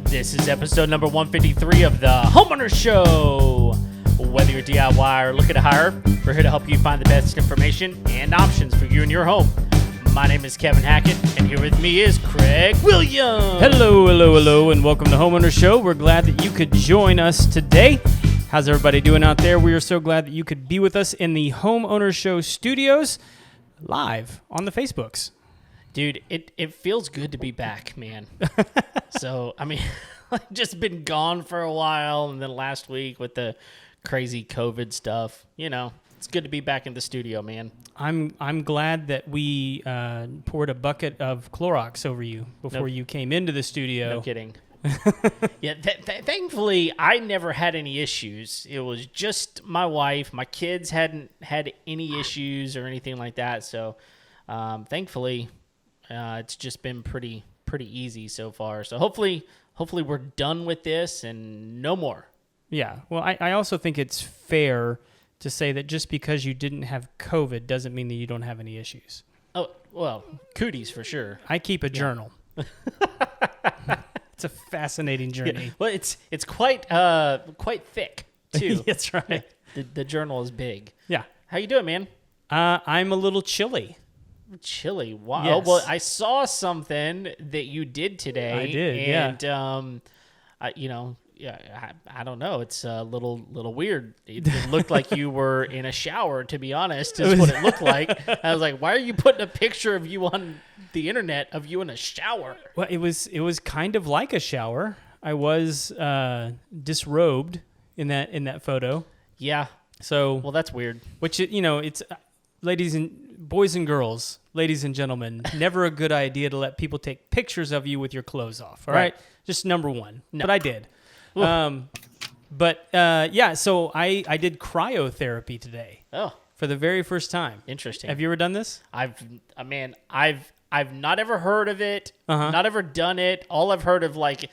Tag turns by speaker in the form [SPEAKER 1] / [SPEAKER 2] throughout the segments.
[SPEAKER 1] This is episode number 153 of the Homeowners Show. Whether you're DIY or looking to hire, we're here to help you find the best information and options for you and your home. My name is Kevin Hackett, and here with me is Craig Williams.
[SPEAKER 2] Hello, and welcome to Homeowners Show. We're glad that you could join us today. How's everybody doing out there? We are so glad that you could be with us in the Homeowners Show studios, live on the Facebooks.
[SPEAKER 1] Dude, it feels good to be back, man. So, I mean, I've just been gone for a while, and then last week with the crazy COVID stuff, you know, it's good to be back in the studio, man.
[SPEAKER 2] I'm glad that we poured a bucket of Clorox over you before you came into the studio.
[SPEAKER 1] No kidding. Yeah, thankfully, I never had any issues. It was just my wife. My kids hadn't had any issues or anything like that. So, thankfully, it's just been pretty easy so far. So hopefully we're done with this and no more.
[SPEAKER 2] Yeah. Well, I also think it's fair to say that just because you didn't have COVID doesn't mean that you don't have any issues.
[SPEAKER 1] Oh, well, cooties for sure.
[SPEAKER 2] I keep a journal. It's a fascinating journey.
[SPEAKER 1] Yeah. Well, it's quite thick too.
[SPEAKER 2] That's right.
[SPEAKER 1] The journal is big.
[SPEAKER 2] Yeah.
[SPEAKER 1] How you doing, man?
[SPEAKER 2] I'm a little chilly.
[SPEAKER 1] Chilly. Wow.
[SPEAKER 2] Yes.
[SPEAKER 1] Well, I saw something that you did today.
[SPEAKER 2] I did.
[SPEAKER 1] And, I don't know. It's a little weird. It looked like you were in a shower, to be honest, is what it looked like. I was like, why are you putting a picture of you on the internet of you in a shower?
[SPEAKER 2] Well, it was kind of like a shower. I was disrobed in that photo.
[SPEAKER 1] Yeah.
[SPEAKER 2] So,
[SPEAKER 1] well, that's weird.
[SPEAKER 2] Which, it's boys and girls, ladies and gentlemen, never a good idea to let people take pictures of you with your clothes off. All right? Just number one. No. But I did. So I did cryotherapy today. Oh. For the very first time.
[SPEAKER 1] Interesting.
[SPEAKER 2] Have you ever done this?
[SPEAKER 1] I've not ever heard of it. Not ever done it. All I've heard of like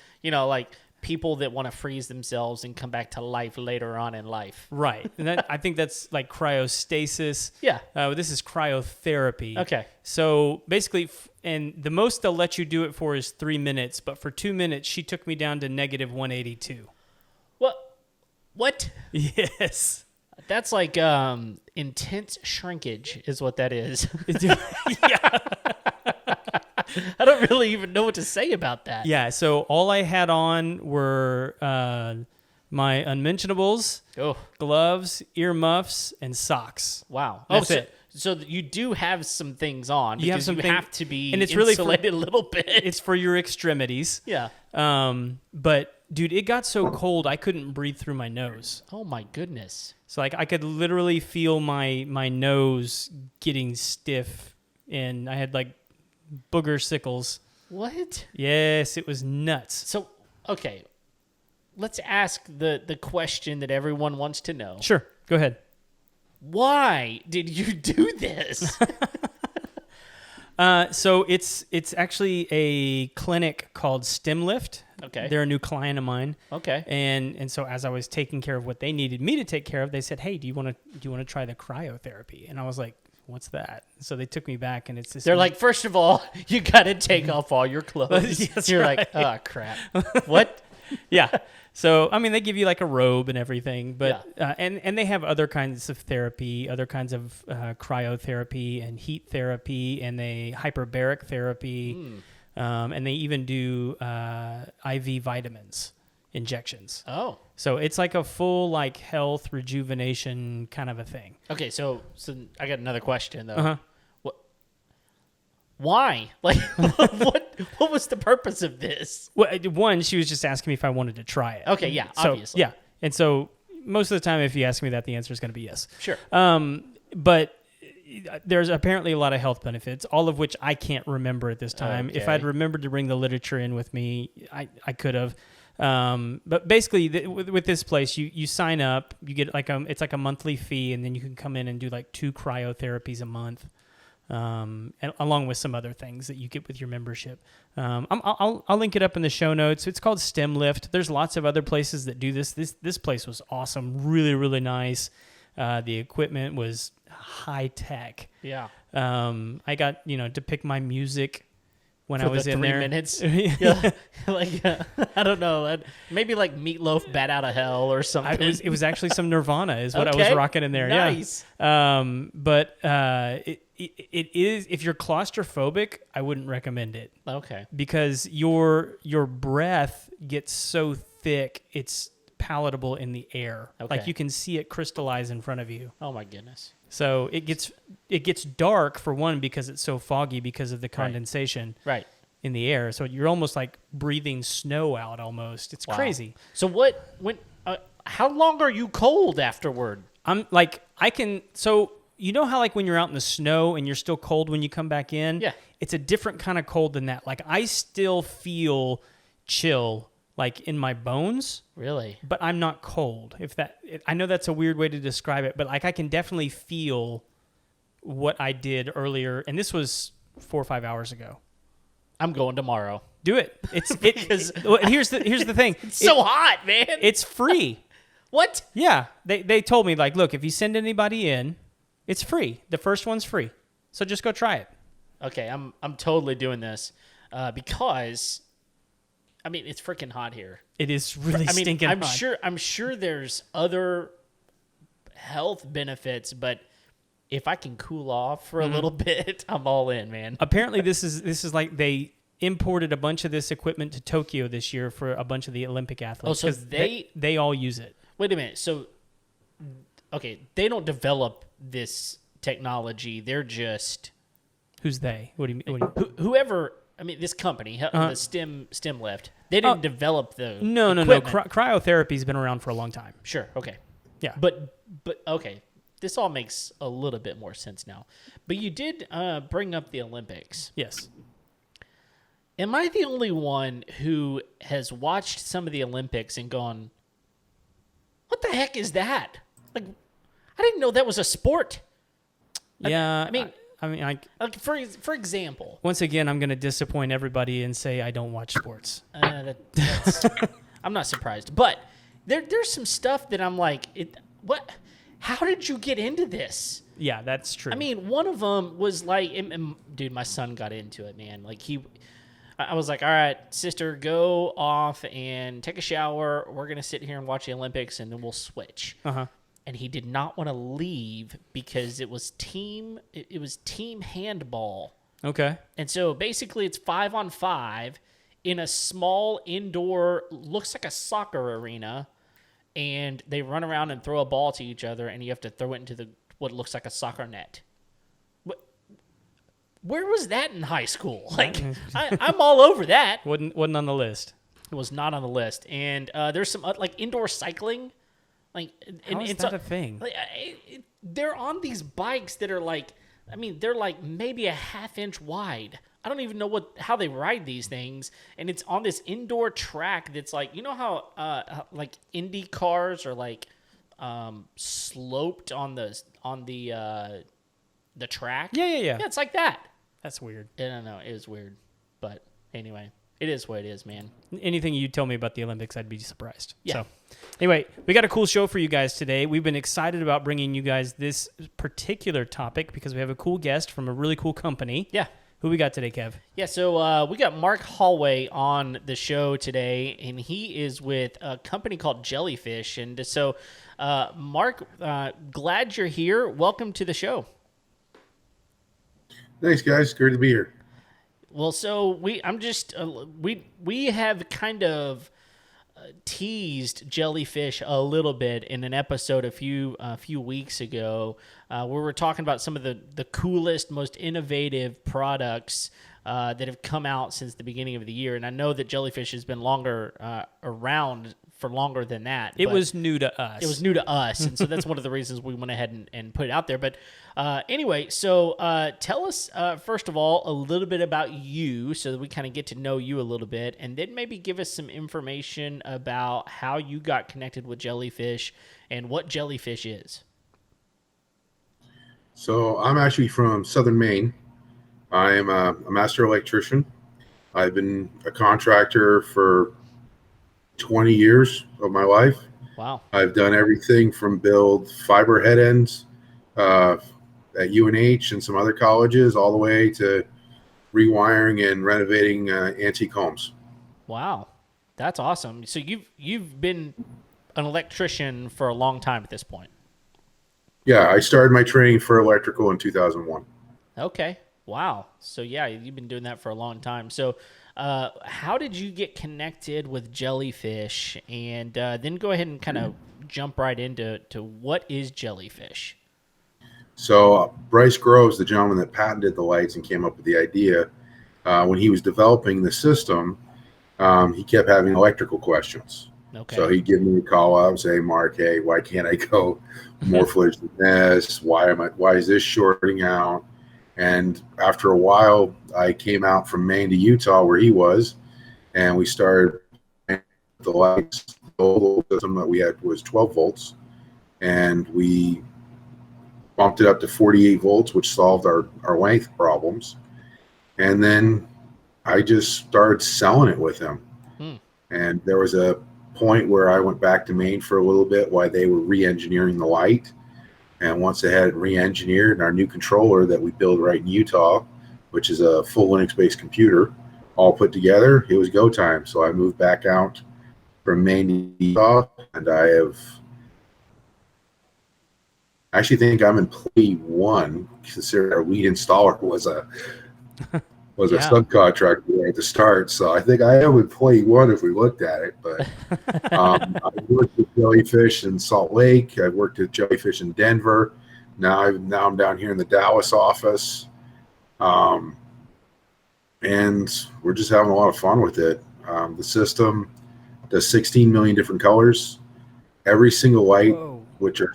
[SPEAKER 1] people that want to freeze themselves and come back to life later on in life.
[SPEAKER 2] Right. And I think that's like cryostasis.
[SPEAKER 1] Yeah.
[SPEAKER 2] This is cryotherapy.
[SPEAKER 1] Okay.
[SPEAKER 2] So basically, and the most they'll let you do it for is 3 minutes, but for 2 minutes, she took me down to negative 182.
[SPEAKER 1] What?
[SPEAKER 2] Yes.
[SPEAKER 1] That's like intense shrinkage is what that is.
[SPEAKER 2] Yeah.
[SPEAKER 1] I don't really even know what to say about that.
[SPEAKER 2] Yeah, so all I had on were my unmentionables, gloves, earmuffs, and socks.
[SPEAKER 1] Wow.
[SPEAKER 2] That's it.
[SPEAKER 1] So you do have some things on.
[SPEAKER 2] You have
[SPEAKER 1] to be
[SPEAKER 2] and it's
[SPEAKER 1] insulated
[SPEAKER 2] really
[SPEAKER 1] a little bit.
[SPEAKER 2] It's for your extremities.
[SPEAKER 1] Yeah.
[SPEAKER 2] But, dude, it got so cold I couldn't breathe through my nose.
[SPEAKER 1] Oh, my goodness.
[SPEAKER 2] So, like, I could literally feel my nose getting stiff, and I had, like, booger sickles.
[SPEAKER 1] What?
[SPEAKER 2] Yes, it was nuts.
[SPEAKER 1] So, okay, let's ask the question that everyone wants to know.
[SPEAKER 2] Sure, go ahead.
[SPEAKER 1] Why did you do this?
[SPEAKER 2] So it's actually a clinic called Stem Lift.
[SPEAKER 1] Okay.
[SPEAKER 2] They're a new client of mine. Okay. And so as I was taking care of what they needed me to take care of, they said, "Hey, do you want to try the cryotherapy?" And I was like, "What's that?" So they took me back, and it's this.
[SPEAKER 1] They're like, first of all, you got to take off all your clothes. You're right. Like, oh crap. What?
[SPEAKER 2] Yeah. So I mean, they give you like a robe and everything, but and they have other kinds of therapy, other kinds of cryotherapy and heat therapy, and they hyperbaric therapy, and they even do IV vitamins injections. Oh. So it's like a full like health rejuvenation kind of a thing.
[SPEAKER 1] Okay, so I got another question though. Uh-huh. Why? Like, what was the purpose of this?
[SPEAKER 2] Well, one, she was just asking me if I wanted to try it.
[SPEAKER 1] Okay, yeah, obviously.
[SPEAKER 2] Yeah, and so most of the time, if you ask me that, the answer is going to be yes.
[SPEAKER 1] Sure.
[SPEAKER 2] But there's apparently a lot of health benefits, all of which I can't remember at this time. Okay. If I'd remembered to bring the literature in with me, I could have. But basically, with this place, you sign up, you get it's like a monthly fee, and then you can come in and do like 2 cryotherapies a month. And along with some other things that you get with your membership. I'll link it up in the show notes. It's called Stem Lift. There's lots of other places that do this. This place was awesome, really, really nice. The equipment was high tech.
[SPEAKER 1] Yeah.
[SPEAKER 2] I got, to pick my music when
[SPEAKER 1] For
[SPEAKER 2] I was
[SPEAKER 1] the
[SPEAKER 2] in
[SPEAKER 1] 3
[SPEAKER 2] there.
[SPEAKER 1] minutes. Yeah. Like, I don't know. Maybe like Meatloaf Bat Out of Hell or something.
[SPEAKER 2] It was actually some Nirvana is what I was rocking in there.
[SPEAKER 1] Nice.
[SPEAKER 2] Yeah. But it is, if you're claustrophobic, I wouldn't recommend it.
[SPEAKER 1] Okay.
[SPEAKER 2] Because your breath gets so thick, it's palatable in the air.
[SPEAKER 1] Okay.
[SPEAKER 2] Like you can see it crystallize in front of you.
[SPEAKER 1] Oh my goodness.
[SPEAKER 2] So it gets dark for one because it's so foggy because of the condensation in the air. So you're almost like breathing snow out almost. It's crazy.
[SPEAKER 1] So how long are you cold afterward?
[SPEAKER 2] I'm like, so you know how like when you're out in the snow and you're still cold when you come back in?
[SPEAKER 1] Yeah.
[SPEAKER 2] It's a different kind of cold than that. Like I still feel chill like in my bones.
[SPEAKER 1] Really?
[SPEAKER 2] But I'm not cold. I know that's a weird way to describe it, but like I can definitely feel what I did earlier, and this was 4 or 5 hours ago.
[SPEAKER 1] I'm going tomorrow.
[SPEAKER 2] Do it. Because here's the thing.
[SPEAKER 1] It's so hot, man.
[SPEAKER 2] It's free.
[SPEAKER 1] What?
[SPEAKER 2] Yeah. They told me like, look, if you send anybody in, it's free. The first one's free. So just go try it.
[SPEAKER 1] Okay, I'm totally doing this because I mean, it's freaking hot here.
[SPEAKER 2] It is really stinking hot.
[SPEAKER 1] I'm sure there's other health benefits, but if I can cool off for a little bit, I'm all in, man.
[SPEAKER 2] Apparently, this is like they imported a bunch of this equipment to Tokyo this year for a bunch of the Olympic athletes.
[SPEAKER 1] Oh, so
[SPEAKER 2] they all use it.
[SPEAKER 1] Wait a minute. So, okay, they don't develop this technology. They're just
[SPEAKER 2] who's they? What do you mean?
[SPEAKER 1] Whoever. I mean, this company, the Stem Lift, they didn't develop the
[SPEAKER 2] No. Cryotherapy's been around for a long time.
[SPEAKER 1] Sure. Okay.
[SPEAKER 2] Yeah.
[SPEAKER 1] But okay, this all makes a little bit more sense now. But you did bring up the Olympics.
[SPEAKER 2] Yes.
[SPEAKER 1] Am I the only one who has watched some of the Olympics and gone, what the heck is that? Like, I didn't know that was a sport.
[SPEAKER 2] Yeah.
[SPEAKER 1] I mean, like for example.
[SPEAKER 2] Once again, I'm going to disappoint everybody and say I don't watch sports.
[SPEAKER 1] I'm not surprised, but there's some stuff that I'm like, what? How did you get into this?
[SPEAKER 2] Yeah, that's true.
[SPEAKER 1] I mean, one of them was like, dude, my son got into it, man. Like I was like, all right, sister, go off and take a shower. We're gonna sit here and watch the Olympics, and then we'll switch. And he did not want to leave because it was team handball.
[SPEAKER 2] Okay.
[SPEAKER 1] And so basically it's 5-on-5 in a small indoor, looks like a soccer arena, and they run around and throw a ball to each other, and you have to throw it into what looks like a soccer net. Where was that in high school? Like, I'm all over that.
[SPEAKER 2] Wasn't on the list.
[SPEAKER 1] It was not on the list. And there's some like indoor cycling. Like,
[SPEAKER 2] how is that a thing?
[SPEAKER 1] Like, they're on these bikes that are like, I mean, they're like maybe a half-inch wide. I don't even know how they ride these things, and it's on this indoor track that's like, you know how like Indy cars are like sloped on the track.
[SPEAKER 2] Yeah.
[SPEAKER 1] Yeah, it's like that.
[SPEAKER 2] That's weird.
[SPEAKER 1] I don't know. It was weird, but anyway. It is what it is, man.
[SPEAKER 2] Anything you tell me about the Olympics, I'd be surprised.
[SPEAKER 1] Yeah.
[SPEAKER 2] So, anyway, we got a cool show for you guys today. We've been excited about bringing you guys this particular topic because we have a cool guest from a really cool company.
[SPEAKER 1] Yeah.
[SPEAKER 2] Who we got today, Kev?
[SPEAKER 1] Yeah, so we got Marc Holway on the show today, and he is with a company called Jellyfish. And so, Marc, glad you're here. Welcome to the show.
[SPEAKER 3] Thanks, guys. Great to be here.
[SPEAKER 1] Well, so we have kind of teased Jellyfish a little bit in an episode a few weeks ago, where we're talking about some of the coolest, most innovative products that have come out since the beginning of the year. And I know that Jellyfish has been around for longer than that.
[SPEAKER 2] It was new to us.
[SPEAKER 1] It was new to us, and so that's one of the reasons we went ahead and put it out there. But anyway, so tell us, first of all, a little bit about you so that we kind of get to know you a little bit, and then maybe give us some information about how you got connected with Jellyfish and what Jellyfish is.
[SPEAKER 3] So I'm actually from Southern Maine. I am a master electrician. I've been a contractor for 20 years of my life.
[SPEAKER 1] Wow.
[SPEAKER 3] I've done everything from build fiber head ends, at UNH and some other colleges, all the way to rewiring and renovating antique homes.
[SPEAKER 1] Wow, that's awesome. So you've been an electrician for a long time at this point.
[SPEAKER 3] Yeah, I started my training for electrical in 2001.
[SPEAKER 1] Okay. Wow. So yeah, you've been doing that for a long time. So how did you get connected with Jellyfish? And then go ahead and kind of jump right into what is Jellyfish?
[SPEAKER 3] So Bryce Groves, the gentleman that patented the lights and came up with the idea, when he was developing the system, he kept having electrical questions.
[SPEAKER 1] Okay.
[SPEAKER 3] So he'd give me a call up and say, Mark, hey, why can't I go more footage than this? Why is this shorting out? And after a while, I came out from Maine to Utah where he was, and we started the lights. The old system that we had was 12 volts, and we bumped it up to 48 volts, which solved our length problems. And then I just started selling it with him. And there was a point where I went back to Maine for a little bit while they were re-engineering the light. And once they had it re-engineered, and our new controller that we build right in Utah, which is a full Linux-based computer, all put together, it was go time. So I moved back out from Maine to Utah, and I actually think I'm employee one, considering our lead installer was a subcontractor there at the start. So I think I am employee one if we looked at it. But I worked with Jellyfish in Salt Lake. I worked with Jellyfish in Denver. Now I'm down here in the Dallas office. And we're just having a lot of fun with it. The system does 16 million different colors. Every single light, which are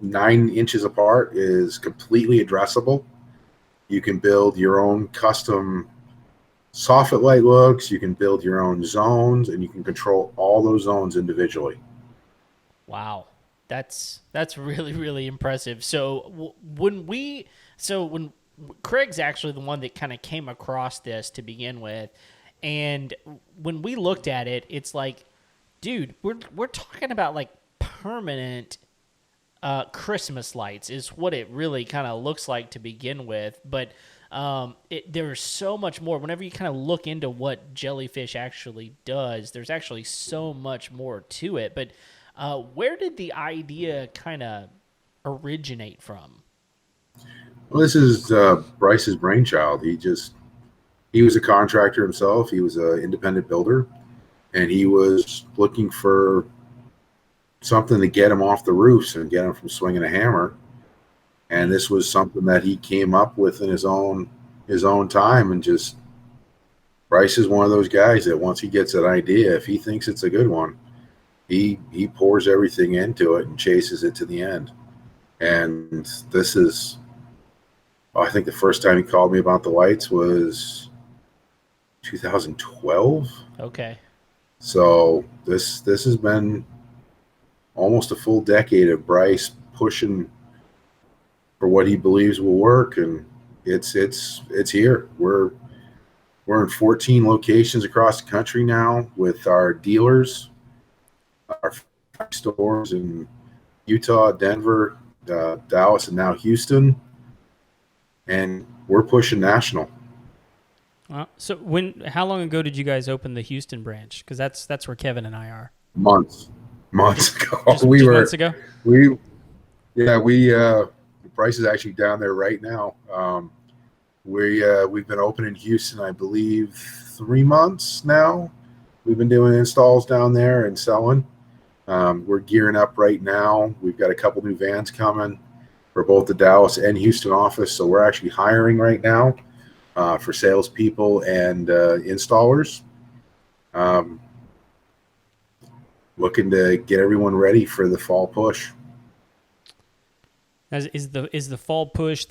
[SPEAKER 3] 9 inches apart, is completely addressable. You can build your own custom soffit light looks. You can build your own zones, and you can control all those zones individually.
[SPEAKER 1] Wow, that's really, really impressive. So when Craig's actually the one that kind of came across this to begin with, and when we looked at it, it's like, dude, we're talking about like permanent Christmas lights is what it really kind of looks like to begin with. But there's so much more. Whenever you kind of look into what Jellyfish actually does, there's actually so much more to it. But where did the idea kind of originate from?
[SPEAKER 3] Well, this is Bryce's brainchild. He was a contractor himself. He was an independent builder, and he was looking for something to get him off the roofs and get him from swinging a hammer. And this was something that he came up with in his own time. And just, Bryce is one of those guys that once he gets an idea, if he thinks it's a good one, he pours everything into it and chases it to the end. And this is, I think the first time he called me about the lights was 2012.
[SPEAKER 1] Okay.
[SPEAKER 3] So this has been almost a full decade of Bryce pushing for what he believes will work, and it's here. We're in 14 locations across the country now with our dealers, our stores in Utah, Denver, Dallas, and now Houston, and we're pushing national.
[SPEAKER 2] So how long ago did you guys open the Houston branch? Because that's where Kevin and I are.
[SPEAKER 3] Months ago.
[SPEAKER 2] Just months ago?
[SPEAKER 3] Bryce is actually down there right now. We've been open in Houston, I believe, 3 months now. We've been doing installs down there and selling. We're gearing up right now. We've got a couple new vans coming for both the Dallas and Houston office. So we're actually hiring right now for salespeople and installers. Looking to get everyone ready for the fall push.
[SPEAKER 2] Is the fall push?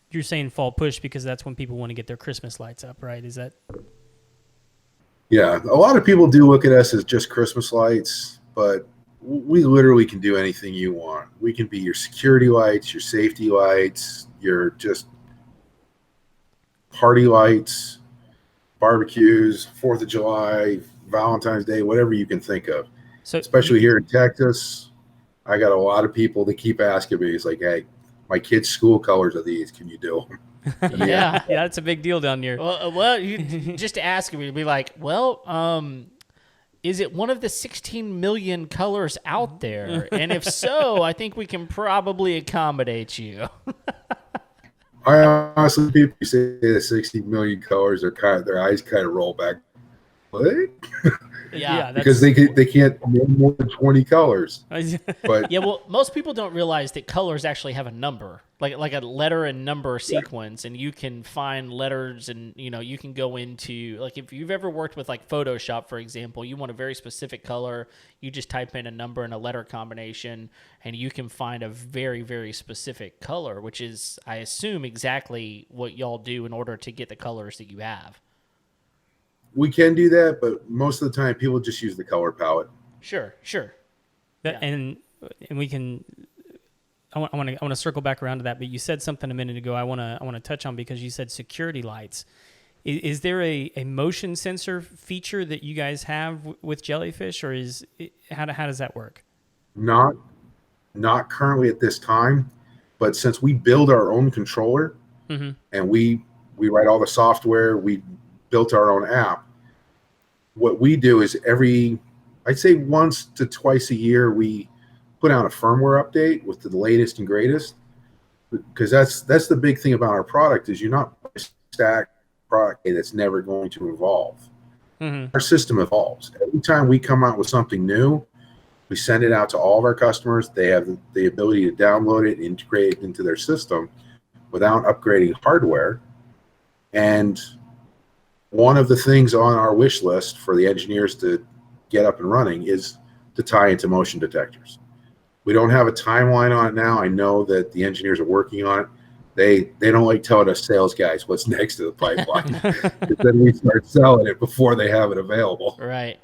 [SPEAKER 2] You're saying fall push because that's when people want to get their Christmas lights up, right? Is that?
[SPEAKER 3] Yeah, a lot of people do look at us as just Christmas lights, but we literally can do anything you want. We can be your security lights, your safety lights, your just party lights, barbecues, 4th of July, Valentine's Day, whatever you can think of. So, especially here in Texas, I got a lot of people that keep asking me, it's like, hey, my kids' school colors are these. Can you do them?
[SPEAKER 1] Yeah.
[SPEAKER 2] Yeah, that's a big deal down here.
[SPEAKER 1] Well, you just ask me, you'd be like, well, is it one of the 16 million colors out there? And if so, I think we can probably accommodate you.
[SPEAKER 3] I honestly, people say the 60 million colors are their eyes kind of roll back. What?
[SPEAKER 1] Yeah,
[SPEAKER 3] because they can't name more than 20 colors. But
[SPEAKER 1] yeah, well, most people don't realize that colors actually have a number, like a letter and number sequence, and you can find letters, and you can go into, like, if you've ever worked with like Photoshop, for example, you want a very specific color, you just type in a number and a letter combination, and you can find a very, very specific color, which is, I assume, exactly what y'all do in order to get the colors that you have.
[SPEAKER 3] we can do that, but most of the time people just use the color palette.
[SPEAKER 1] Sure.
[SPEAKER 2] Yeah. And we can. I want to circle back around to that, but you said something a minute ago. I want to touch on, because you said security lights. Is there a motion sensor feature that you guys have with Jellyfish, or how does that work?
[SPEAKER 3] Not currently at this time, but since we build our own controller and we write all the software, we built our own app. What we do is I'd say once to twice a year, we put out a firmware update with the latest and greatest, because that's the big thing about our product is you're not a stack product that's never going to evolve. Our system evolves. Every time we come out with something new, we send it out to all of our customers. They have the ability to download it, integrate it into their system without upgrading hardware. And one of the things on our wish list for the engineers to get up and running is to tie into motion detectors. We don't have a timeline on it now. I know that the engineers are working on it. They don't like telling us sales guys what's next to the pipeline, because then we start selling it before they have it available.
[SPEAKER 1] Right.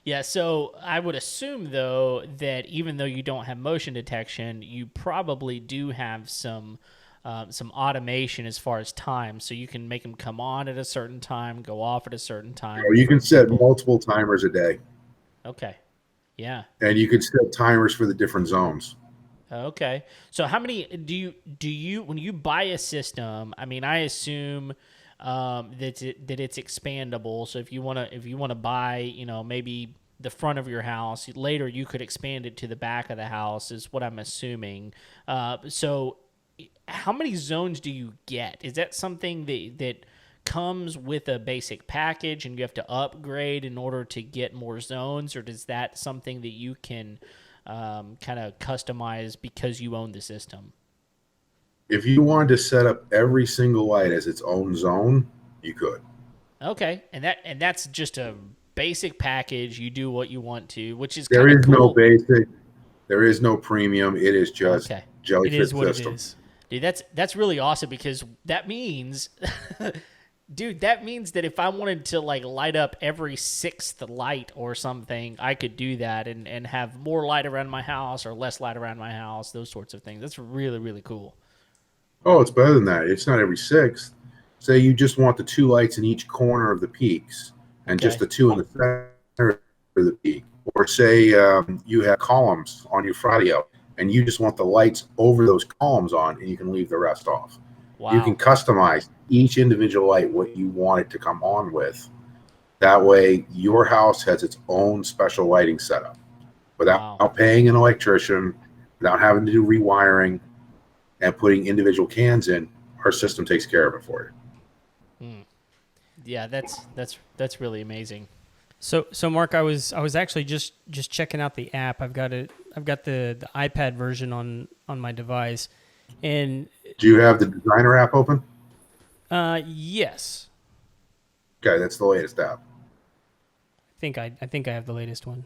[SPEAKER 1] Yeah, so I would assume, though, that even though you don't have motion detection, you probably do have some automation as far as time, so you can make them come on at a certain time, go off at a certain time.
[SPEAKER 3] You can set multiple timers a day.
[SPEAKER 1] Okay. Yeah.
[SPEAKER 3] And you can set timers for the different zones.
[SPEAKER 1] Okay. So how many do you when you buy a system? I mean, I assume that it's expandable. So if you want to buy, maybe the front of your house, later you could expand it to the back of the house, is what I'm assuming. So how many zones do you get? Is that something that comes with a basic package and you have to upgrade in order to get more zones, or is that something that you can kind of customize because you own the system?
[SPEAKER 3] If you wanted to set up every single light as its own zone, you could.
[SPEAKER 1] Okay, and that's just a basic package. You do what you want to, which is
[SPEAKER 3] there is
[SPEAKER 1] cool.
[SPEAKER 3] No basic, there is no premium. It is just Jellyfish
[SPEAKER 2] it is what
[SPEAKER 3] system.
[SPEAKER 2] It is.
[SPEAKER 1] Dude, that's really awesome, because that means, dude, that means that if I wanted to like light up every sixth light or something, I could do that and have more light around my house or less light around my house, those sorts of things. That's really, really cool.
[SPEAKER 3] Oh, it's better than that. It's not every sixth. Say you just want the two lights in each corner of the peaks and just the two in the center of the peak. Or say you have columns on your patio and you just want the lights over those columns on, and you can leave the rest off. Wow. You can customize each individual light what you want it to come on with. That way your house has its own special lighting setup without paying an electrician, without having to do rewiring and putting individual cans in. Our system takes care of it for you.
[SPEAKER 1] Yeah, that's really amazing.
[SPEAKER 2] So Mark, I was actually just checking out the app. I've got the iPad version on my device. And
[SPEAKER 3] do you have the designer app open?
[SPEAKER 2] Yes.
[SPEAKER 3] Okay, that's the latest app.
[SPEAKER 2] I think I have the latest one.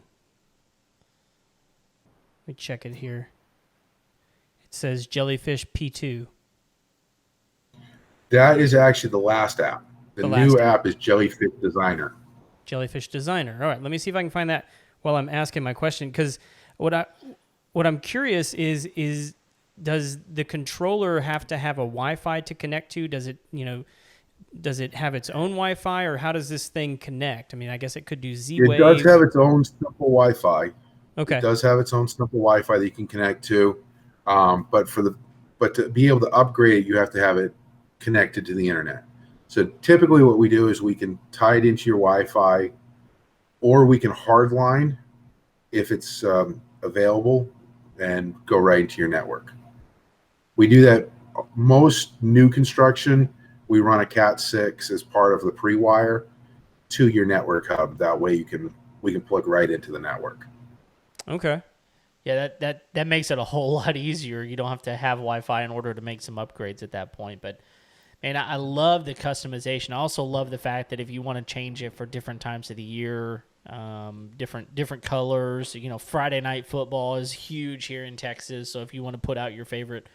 [SPEAKER 2] Let me check it here. It says Jellyfish P2.
[SPEAKER 3] That is actually the last app. The new app is Jellyfish Designer.
[SPEAKER 2] Jellyfish Designer. All right, let me see if I can find that while I'm asking my question, because what I'm curious is does the controller have to have a Wi-Fi to connect to? Does it have its own Wi-Fi, or how does this thing connect? I mean, I guess it could do Z-Wave.
[SPEAKER 3] It does have its own simple Wi-Fi.
[SPEAKER 2] Okay.
[SPEAKER 3] It does have its own simple Wi-Fi that you can connect to. But for but to be able to upgrade it, you have to have it connected to the internet. So typically what we do is we can tie it into your Wi-Fi, or we can hardline if it's available and go right into your network. We do that most new construction. We run a Cat 6 as part of the pre-wire to your network hub. That way we can plug right into the network.
[SPEAKER 2] Okay.
[SPEAKER 1] Yeah, that makes it a whole lot easier. You don't have to have Wi-Fi in order to make some upgrades at that point. But man, I love the customization. I also love the fact that if you want to change it for different times of the year, different colors. You know, Friday night football is huge here in Texas. So if you want to put out your favorite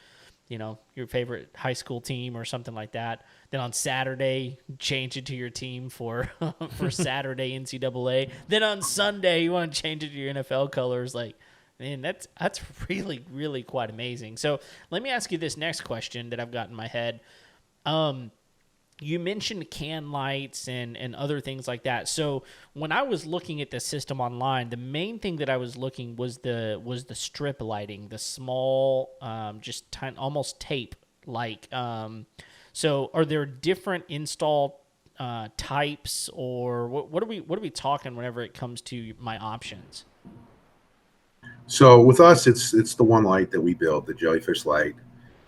[SPEAKER 1] high school team or something like that, then on Saturday change it to your team for Saturday NCAA. Then on Sunday you want to change it to your NFL colors. Like, man, that's really, really quite amazing. So let me ask you this next question that I've got in my head. You mentioned canlights and other things like that. So when I was looking at the system online, the main thing that I was looking was the strip lighting, the small, almost tape like. So are there different install types, or what are we talking whenever it comes to my options?
[SPEAKER 3] So with us, it's the one light that we build, the Jellyfish Light.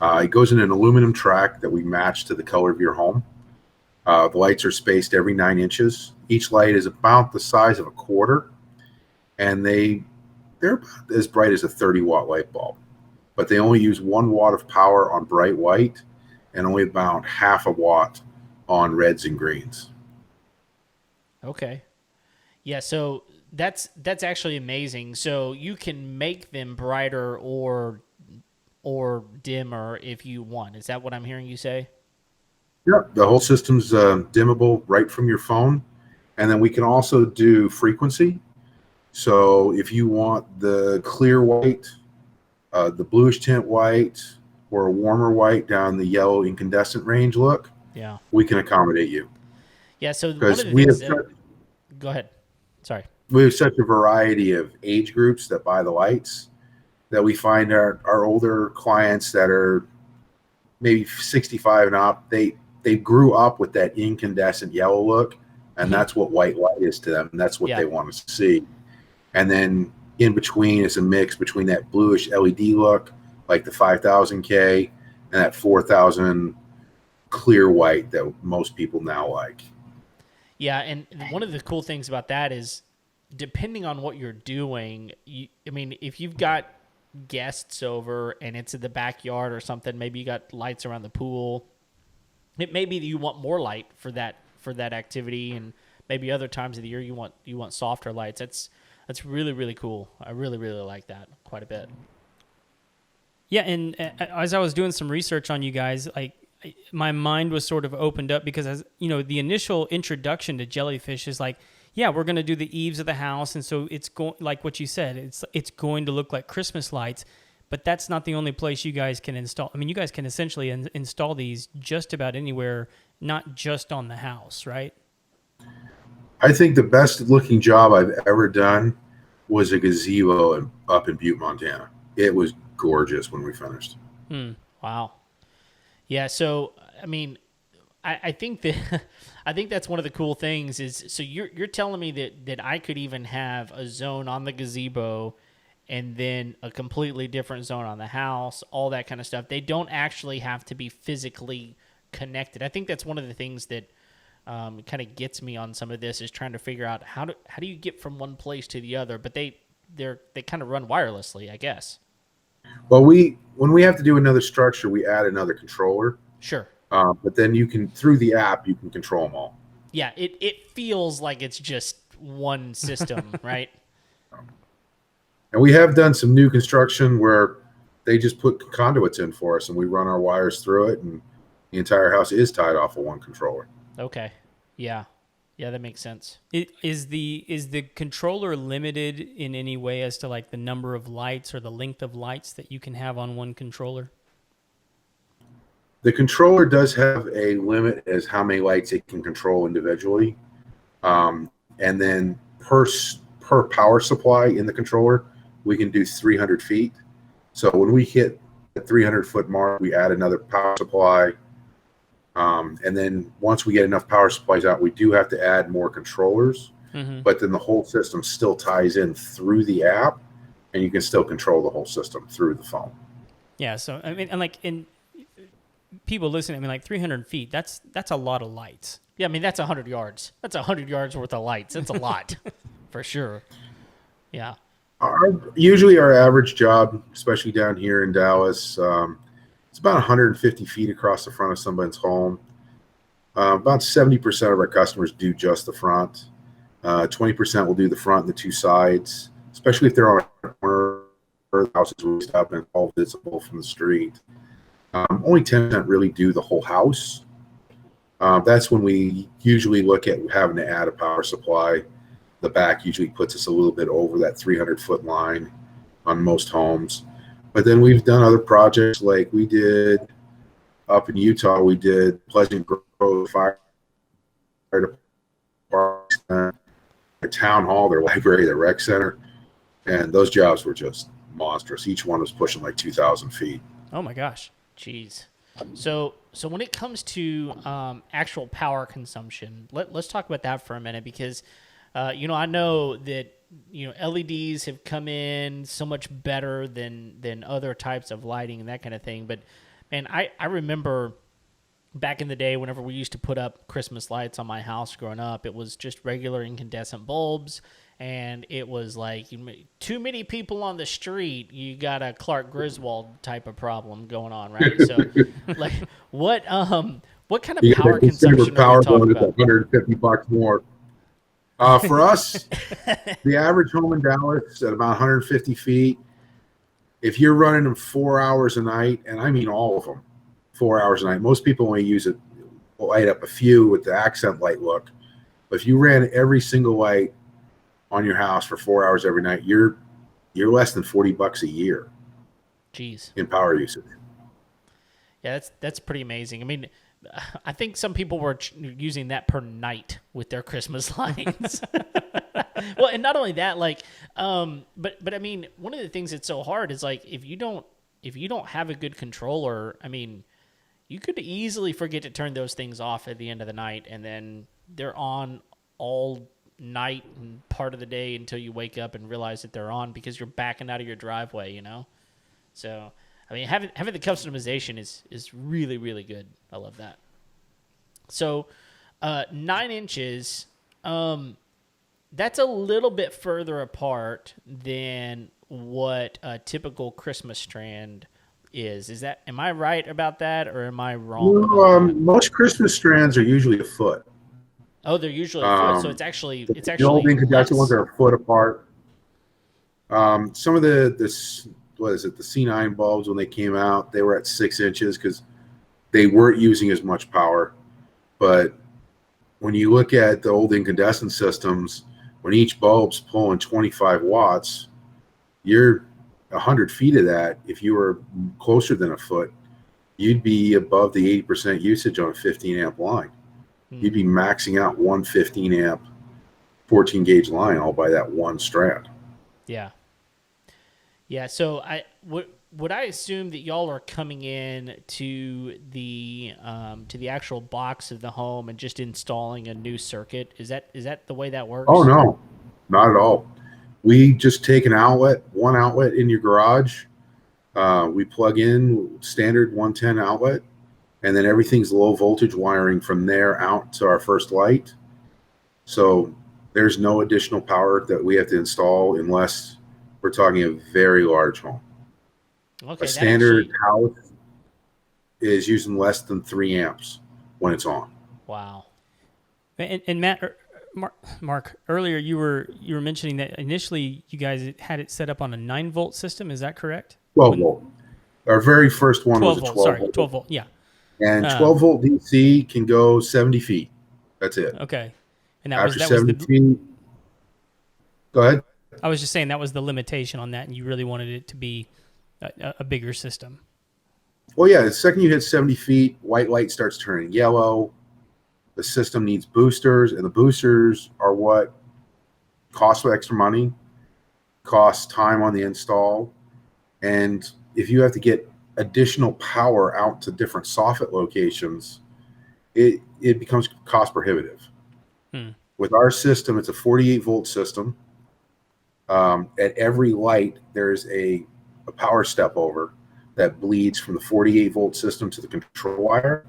[SPEAKER 3] It goes in an aluminum track that we match to the color of your home. The lights are spaced every 9 inches. Each light is about the size of a quarter, and they're about as bright as a 30-watt light bulb. But they only use 1 watt of power on bright white and only about half a watt on reds and greens.
[SPEAKER 1] Okay. Yeah, so that's actually amazing. So you can make them brighter or dimmer if you want. Is that what I'm hearing you say?
[SPEAKER 3] Yeah, the whole system's dimmable right from your phone. And then we can also do frequency. So if you want the clear white, the bluish tint white, or a warmer white down the yellow incandescent range look,
[SPEAKER 1] yeah,
[SPEAKER 3] we can accommodate you.
[SPEAKER 1] Yeah, so one
[SPEAKER 3] Because
[SPEAKER 1] of the things go ahead. Sorry.
[SPEAKER 3] We have such a variety of age groups that buy the lights that we find our older clients that are maybe 65 and up, they grew up with that incandescent yellow look, and that's what white light is to them, and that's what they want to see. And then in between is a mix between that bluish LED look, like the 5000K, and that 4000 clear white that most people now like.
[SPEAKER 1] Yeah, and one of the cool things about that is, depending on what you're doing, if you've got guests over and it's in the backyard or something, maybe you got lights around the pool. It may be that you want more light for that activity, and maybe other times of the year you want softer lights. That's really, really cool. I really, really like that quite a bit.
[SPEAKER 2] Yeah, and as I was doing some research on you guys, like, my mind was sort of opened up, because, as you know, the initial introduction to Jellyfish is like, yeah, we're going to do the eaves of the house, and so it's going, like what you said, it's going to look like Christmas lights. But that's not the only place you guys can install. I mean, you guys can essentially install these just about anywhere, not just on the house, right?
[SPEAKER 3] I think the best looking job I've ever done was a gazebo up in Butte, Montana. It was gorgeous when we finished.
[SPEAKER 1] Wow. Yeah, so I mean, I think that I think that's one of the cool things is, so you're telling me that I could even have a zone on the gazebo and then a completely different zone on the house, all that kind of stuff. They don't actually have to be physically connected. I think that's one of the things that kind of gets me on some of this, is trying to figure out how do you get from one place to the other, but they kind of run wirelessly, I guess.
[SPEAKER 3] Well, when we have to do another structure, we add another controller.
[SPEAKER 1] Sure.
[SPEAKER 3] But then you can, through the app, you can control them all.
[SPEAKER 1] Yeah, it feels like it's just one system, right?
[SPEAKER 3] And we have done some new construction where they just put conduits in for us, and we run our wires through it, and the entire house is tied off of one controller.
[SPEAKER 1] Okay. Yeah, that makes sense.
[SPEAKER 2] Is the controller limited in any way as to, like, the number of lights or the length of lights that you can have on one controller?
[SPEAKER 3] The controller does have a limit as how many lights it can control individually. And then per power supply in the controller, we can do 300 feet. So when we hit the 300-foot mark, we add another power supply. And then once we get enough power supplies out, we do have to add more controllers. But then the whole system still ties in through the app, and you can still control the whole system through the phone.
[SPEAKER 2] Yeah. So I mean, and like in people listening, I mean, like 300 feet. That's a lot of lights.
[SPEAKER 1] Yeah, I mean that's 100 yards. That's 100 yards worth of lights. That's a lot, for sure. Yeah.
[SPEAKER 3] Usually our average job, especially down here in Dallas, it's about 150 feet across the front of somebody's home. About 70% of our customers do just the front. 20% will do the front and the two sides, especially if they're on a corner or the house is raised up and all visible from the street. Only 10% really do the whole house. That's when we usually look at having to add a power supply. The back usually puts us a little bit over that 300-foot line on most homes. But then we've done other projects like we did up in Utah. We did Pleasant Grove Fire Department, their town hall, their library, their rec center. And those jobs were just monstrous. Each one was pushing like 2,000 feet.
[SPEAKER 2] Oh, my gosh.
[SPEAKER 1] Jeez. So when it comes to actual power consumption, let's talk about that for a minute because, I know that, LEDs have come in so much better than other types of lighting and that kind of thing. But, man, I remember back in the day whenever we used to put up Christmas lights on my house growing up, it was just regular incandescent bulbs. And it was like too many people on the street. You got a Clark Griswold type of problem going on, right? So, like, what kind of power consumption are we talking about?
[SPEAKER 3] $150 more. For us, the average home in Dallas at about 150 feet. If you're running them 4 hours a night, and I mean all of them, 4 hours a night. Most people only use it, light up a few with the accent light look. But if you ran every single light on your house for 4 hours every night, you're less than $40 a year.
[SPEAKER 1] Jeez.
[SPEAKER 3] In power usage.
[SPEAKER 1] Yeah, that's pretty amazing. I mean, I think some people were using that per night with their Christmas lights. Well, and not only that, like, but I mean, one of the things that's so hard is like if you don't have a good controller, I mean, you could easily forget to turn those things off at the end of the night, and then they're on all night and part of the day until you wake up and realize that they're on because you're backing out of your driveway, So, I mean, having the customization is really, really good. I love that. So, 9 inches, that's a little bit further apart than what a typical Christmas strand is. Am I right about that, or am I wrong?
[SPEAKER 3] No, most Christmas strands are usually a foot.
[SPEAKER 1] Oh, they're usually a foot, so it's actually
[SPEAKER 3] the old incandescent ones are a foot apart. Some of the C9 bulbs when they came out, they were at 6 inches because they weren't using as much power. But when you look at the old incandescent systems, when each bulb's pulling 25 watts, you're 100 feet of that. If you were closer than a foot, you'd be above the 80% usage on a 15 amp line. You'd be maxing out one 15 amp 14 gauge line all by that one strand.
[SPEAKER 1] Yeah. So would I assume that y'all are coming in to the actual box of the home and just installing a new circuit? Is that the way that works?
[SPEAKER 3] Oh no, not at all. We just take one outlet in your garage. We plug in standard 110 outlet. And then everything's low voltage wiring from there out to our first light. So there's no additional power that we have to install unless we're talking a very large home.
[SPEAKER 1] Okay,
[SPEAKER 3] a standard house is using less than 3 amps when it's on.
[SPEAKER 1] Wow.
[SPEAKER 2] And Matt, Mark, earlier you were mentioning that initially you guys had it set up on a 9-volt system. Is that correct?
[SPEAKER 3] 12 volt. Our very first one was a 12 volt.
[SPEAKER 2] Sorry, 12 volt. Yeah.
[SPEAKER 3] And 12 volt DC can go 70 feet. That's it.
[SPEAKER 2] Okay. And
[SPEAKER 3] after 70 feet, go ahead.
[SPEAKER 2] I was just saying that was the limitation on that, and you really wanted it to be a bigger system.
[SPEAKER 3] Well, yeah. The second you hit 70 feet, white light starts turning yellow. The system needs boosters, and the boosters are what cost extra money, cost time on the install, and if you have to get additional power out to different soffit locations, it becomes cost prohibitive. With our system, it's a 48-volt system. At every light, there's a power step over that bleeds from the 48-volt system to the control wire.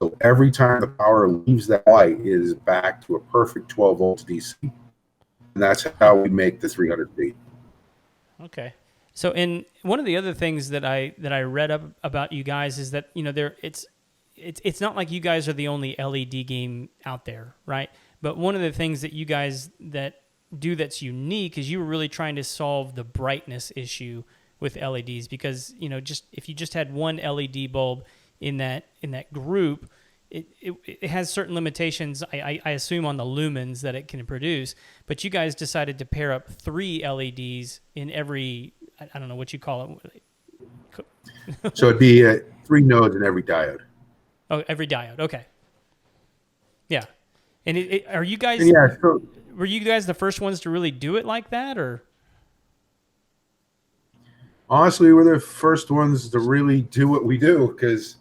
[SPEAKER 3] So every time the power leaves that light, it is back to a perfect 12 volts DC. And that's how we make the 300 feet.
[SPEAKER 2] Okay. So, in one of the other things that I read up about you guys is that, you know, it's not like you guys are the only LED game out there, right? But one of the things that you guys that's unique is you were really trying to solve the brightness issue with LEDs, because, you know, just if you just had one LED bulb in that group, it has certain limitations, I assume, on the lumens that it can produce. But you guys decided to pair up 3 LEDs in every, I don't know what you call it.
[SPEAKER 3] So it'd be 3 nodes in every diode.
[SPEAKER 2] Oh, every diode. Okay. Yeah. And are you guys?
[SPEAKER 3] Yeah. So,
[SPEAKER 2] were you guys the first ones to really do it like that, or?
[SPEAKER 3] Honestly, we're the first ones to really do what we do, because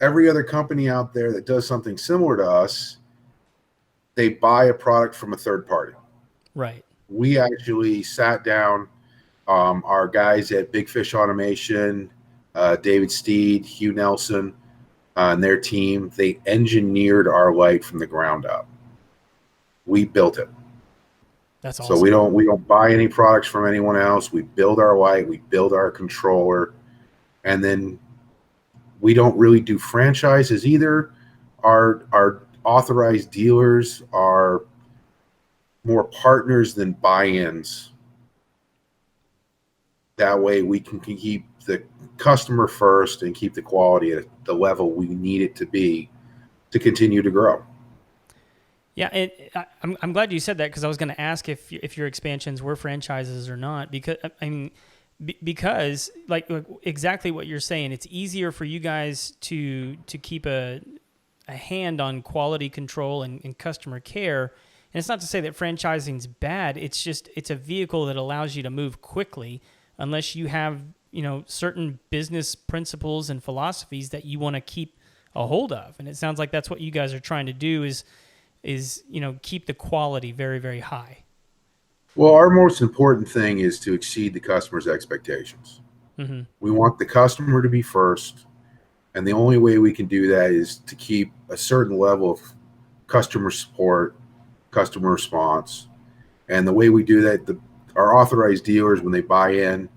[SPEAKER 3] every other company out there that does something similar to us, they buy a product from a third party.
[SPEAKER 2] Right.
[SPEAKER 3] We actually sat down, our guys at Big Fish Automation, David Steed, Hugh Nelson, and their team, they engineered our light from the ground up. We built it.
[SPEAKER 2] That's awesome.
[SPEAKER 3] So we don't buy any products from anyone else. We build our light, we build our controller, and then we don't really do franchises either. Our authorized dealers are more partners than buy-ins. That way we can keep the customer first and keep the quality at the level we need it to be to continue to grow.
[SPEAKER 2] Yeah, I'm glad you said that, because I was going to ask if your expansions were franchises or not, because because like exactly what you're saying, it's easier for you guys to keep a hand on quality control and customer care. And it's not to say that franchising's bad. It's just it's a vehicle that allows you to move quickly, unless you have, you know, certain business principles and philosophies that you want to keep a hold of. And it sounds like that's what you guys are trying to do is you know, keep the quality very, very high.
[SPEAKER 3] Well, our most important thing is to exceed the customer's expectations. Mm-hmm. We want the customer to be first, and the only way we can do that is to keep a certain level of customer support, customer response. And the way we do that, our authorized dealers, when they buy in,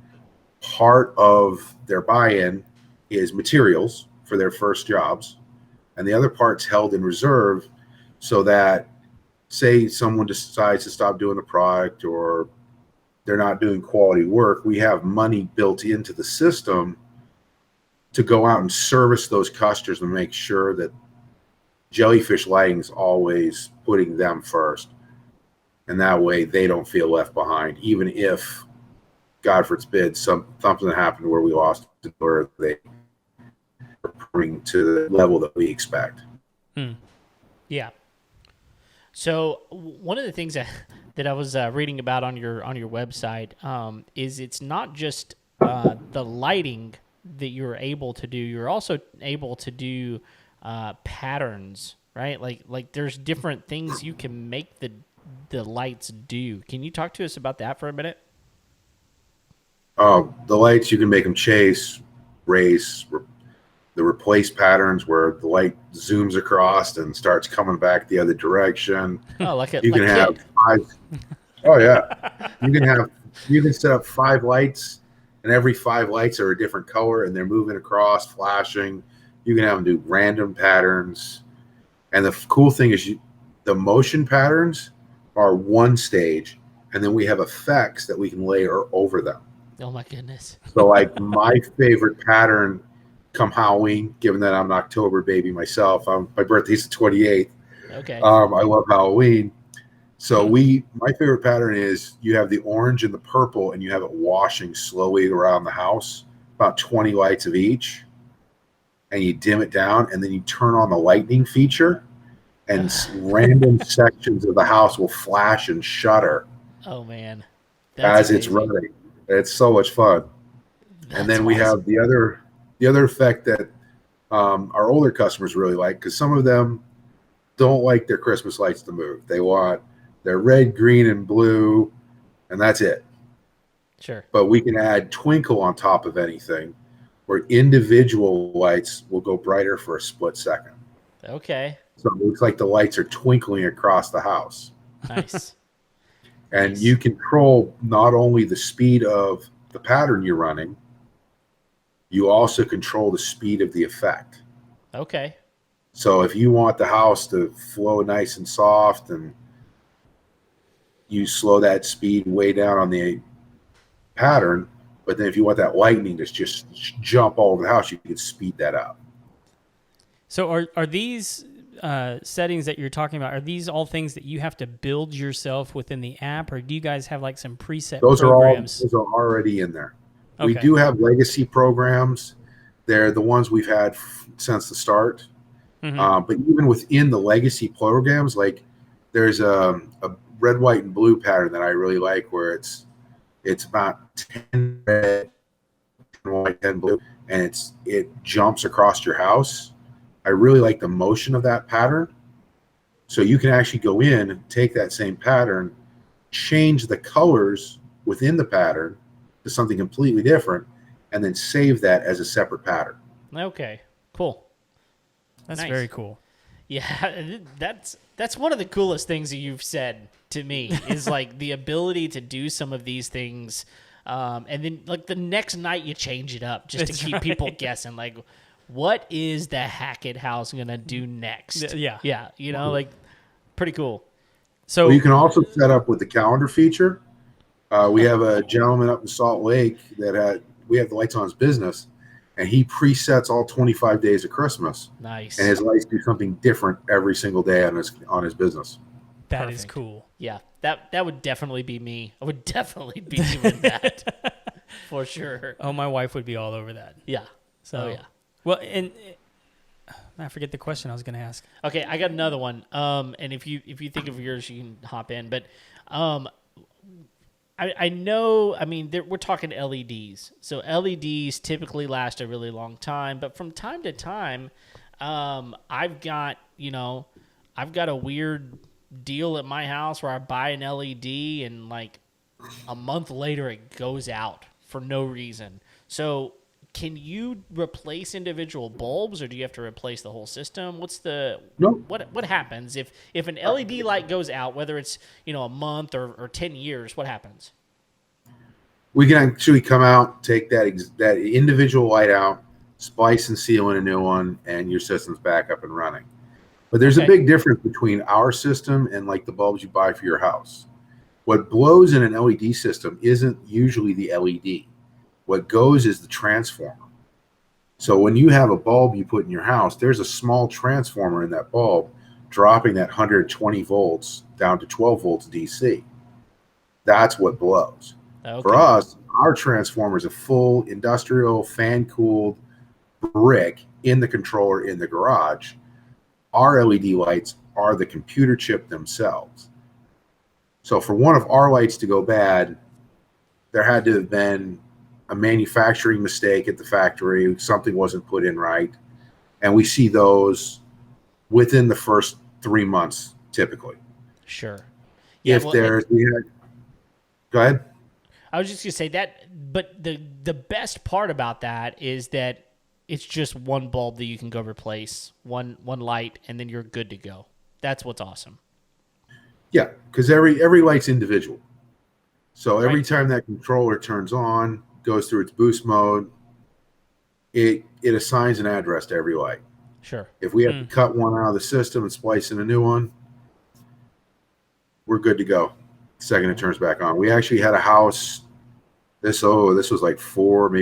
[SPEAKER 3] part of their buy-in is materials for their first jobs, and the other part's held in reserve, so that, say someone decides to stop doing the product or they're not doing quality work, we have money built into the system to go out and service those customers and make sure that Jellyfish Lighting is always putting them first. And that way they don't feel left behind, even if, God forbid, something happened where we lost it, or they bring to the level that we expect.
[SPEAKER 1] Yeah. So one of the things that I was reading about on your website is it's not just the lighting that you're able to do. You're also able to do patterns, right? Like there's different things you can make the lights do. Can you talk to us about that for a minute?
[SPEAKER 3] The lights, you can make them chase, race, the replace patterns where the light zooms across and starts coming back the other direction.
[SPEAKER 1] Oh, like
[SPEAKER 3] you can have 5. Oh yeah, you can set up 5 lights, and every 5 lights are a different color, and they're moving across, flashing. You can have them do random patterns, and the cool thing is the motion patterns are one stage, and then we have effects that we can layer over them.
[SPEAKER 1] Oh my goodness!
[SPEAKER 3] So like my favorite pattern come Halloween, given that I'm an October baby myself, my birthday's the 28th.
[SPEAKER 1] Okay.
[SPEAKER 3] I love Halloween. So my favorite pattern is you have the orange and the purple, and you have it washing slowly around the house, about 20 lights of each, and you dim it down, and then you turn on the lightning feature, and random sections of the house will flash and shutter.
[SPEAKER 1] Oh man.
[SPEAKER 3] That's as amazing. It's running. It's so much fun. And then we have the the other effect that our older customers really like, because some of them don't like their Christmas lights to move. They want their red, green, and blue, and that's it.
[SPEAKER 1] Sure.
[SPEAKER 3] But we can add twinkle on top of anything, where individual lights will go brighter for a split second.
[SPEAKER 1] Okay.
[SPEAKER 3] So it looks like the lights are twinkling across the house.
[SPEAKER 1] Nice.
[SPEAKER 3] And you control not only the speed of the pattern you're running, you also control the speed of the effect.
[SPEAKER 1] Okay.
[SPEAKER 3] So if you want the house to flow nice and soft, and you slow that speed way down on the pattern, but then if you want that lightning to just jump all over the house, you can speed that up.
[SPEAKER 2] So are these settings that you're talking about, are these all things that you have to build yourself within the app, or do you guys have like some preset programs?
[SPEAKER 3] Those are already in there.
[SPEAKER 2] Okay.
[SPEAKER 3] We do have legacy programs. They're the ones we've had since the start.
[SPEAKER 2] Mm-hmm.
[SPEAKER 3] But even within the legacy programs, like there's a red, white, and blue pattern that I really like, where it's about 10 red, 10 white, 10 blue, and it jumps across your house. I really like the motion of that pattern. So you can actually go in, take that same pattern, change the colors within the pattern to something completely different, and then save that as a separate pattern.
[SPEAKER 1] Okay. Cool.
[SPEAKER 2] That's
[SPEAKER 1] Nice.
[SPEAKER 2] very cool.
[SPEAKER 1] Yeah, that's one of the coolest things that you've said to me is like the ability to do some of these things, and then like the next night you change it up just to keep people guessing. Like, what is the Hackett house gonna do next?
[SPEAKER 2] Yeah.
[SPEAKER 1] You know, like pretty cool.
[SPEAKER 2] So
[SPEAKER 3] you can also set up with the calendar feature. We have a gentleman up in Salt Lake we have the lights on his business, and he presets all 25 days of Christmas.
[SPEAKER 1] Nice.
[SPEAKER 3] And his lights do something different every single day on his business.
[SPEAKER 2] that is cool.
[SPEAKER 1] Yeah, that would definitely be me. I would definitely be doing that for sure.
[SPEAKER 2] Oh, my wife would be all over that.
[SPEAKER 1] Yeah.
[SPEAKER 2] So
[SPEAKER 1] yeah.
[SPEAKER 2] Well, and I forget the question I was going to ask.
[SPEAKER 1] Okay, I got another one. And if you think of yours, you can hop in. But I know. I mean, we're talking LEDs. So LEDs typically last a really long time. But from time to time, I've got a weird deal at my house where I buy an LED and like a month later it goes out for no reason. So can you replace individual bulbs, or do you have to replace the whole system? What happens if an LED light goes out, whether it's a month or 10 years? What happens?
[SPEAKER 3] We can actually come out, take that individual light out, splice and seal in a new one, and your system's back up and running. But there's a big difference between our system and like the bulbs you buy for your house. What blows in an LED system isn't usually the LED. What goes is the transformer. So when you have a bulb you put in your house, there's a small transformer in that bulb dropping that 120 volts down to 12 volts DC. That's what blows. Okay. For us, our transformer is a full industrial fan-cooled brick in the controller in the garage. Our LED lights are the computer chip themselves. So for one of our lights to go bad, there had to have been a manufacturing mistake at the factory. Something wasn't put in right. And we see those within the first 3 months, typically.
[SPEAKER 1] Sure.
[SPEAKER 3] Yeah, go ahead.
[SPEAKER 1] I was just going to say that, but the best part about that is that it's just one bulb that you can go replace, one light, and then you're good to go. That's what's awesome.
[SPEAKER 3] Yeah, because every light's individual. So every time that controller turns on, goes through its boost mode, it assigns an address to every light.
[SPEAKER 1] Sure.
[SPEAKER 3] If we have to cut one out of the system and splice in a new one, we're good to go. The second it turns back on. We actually had a house. This was like 4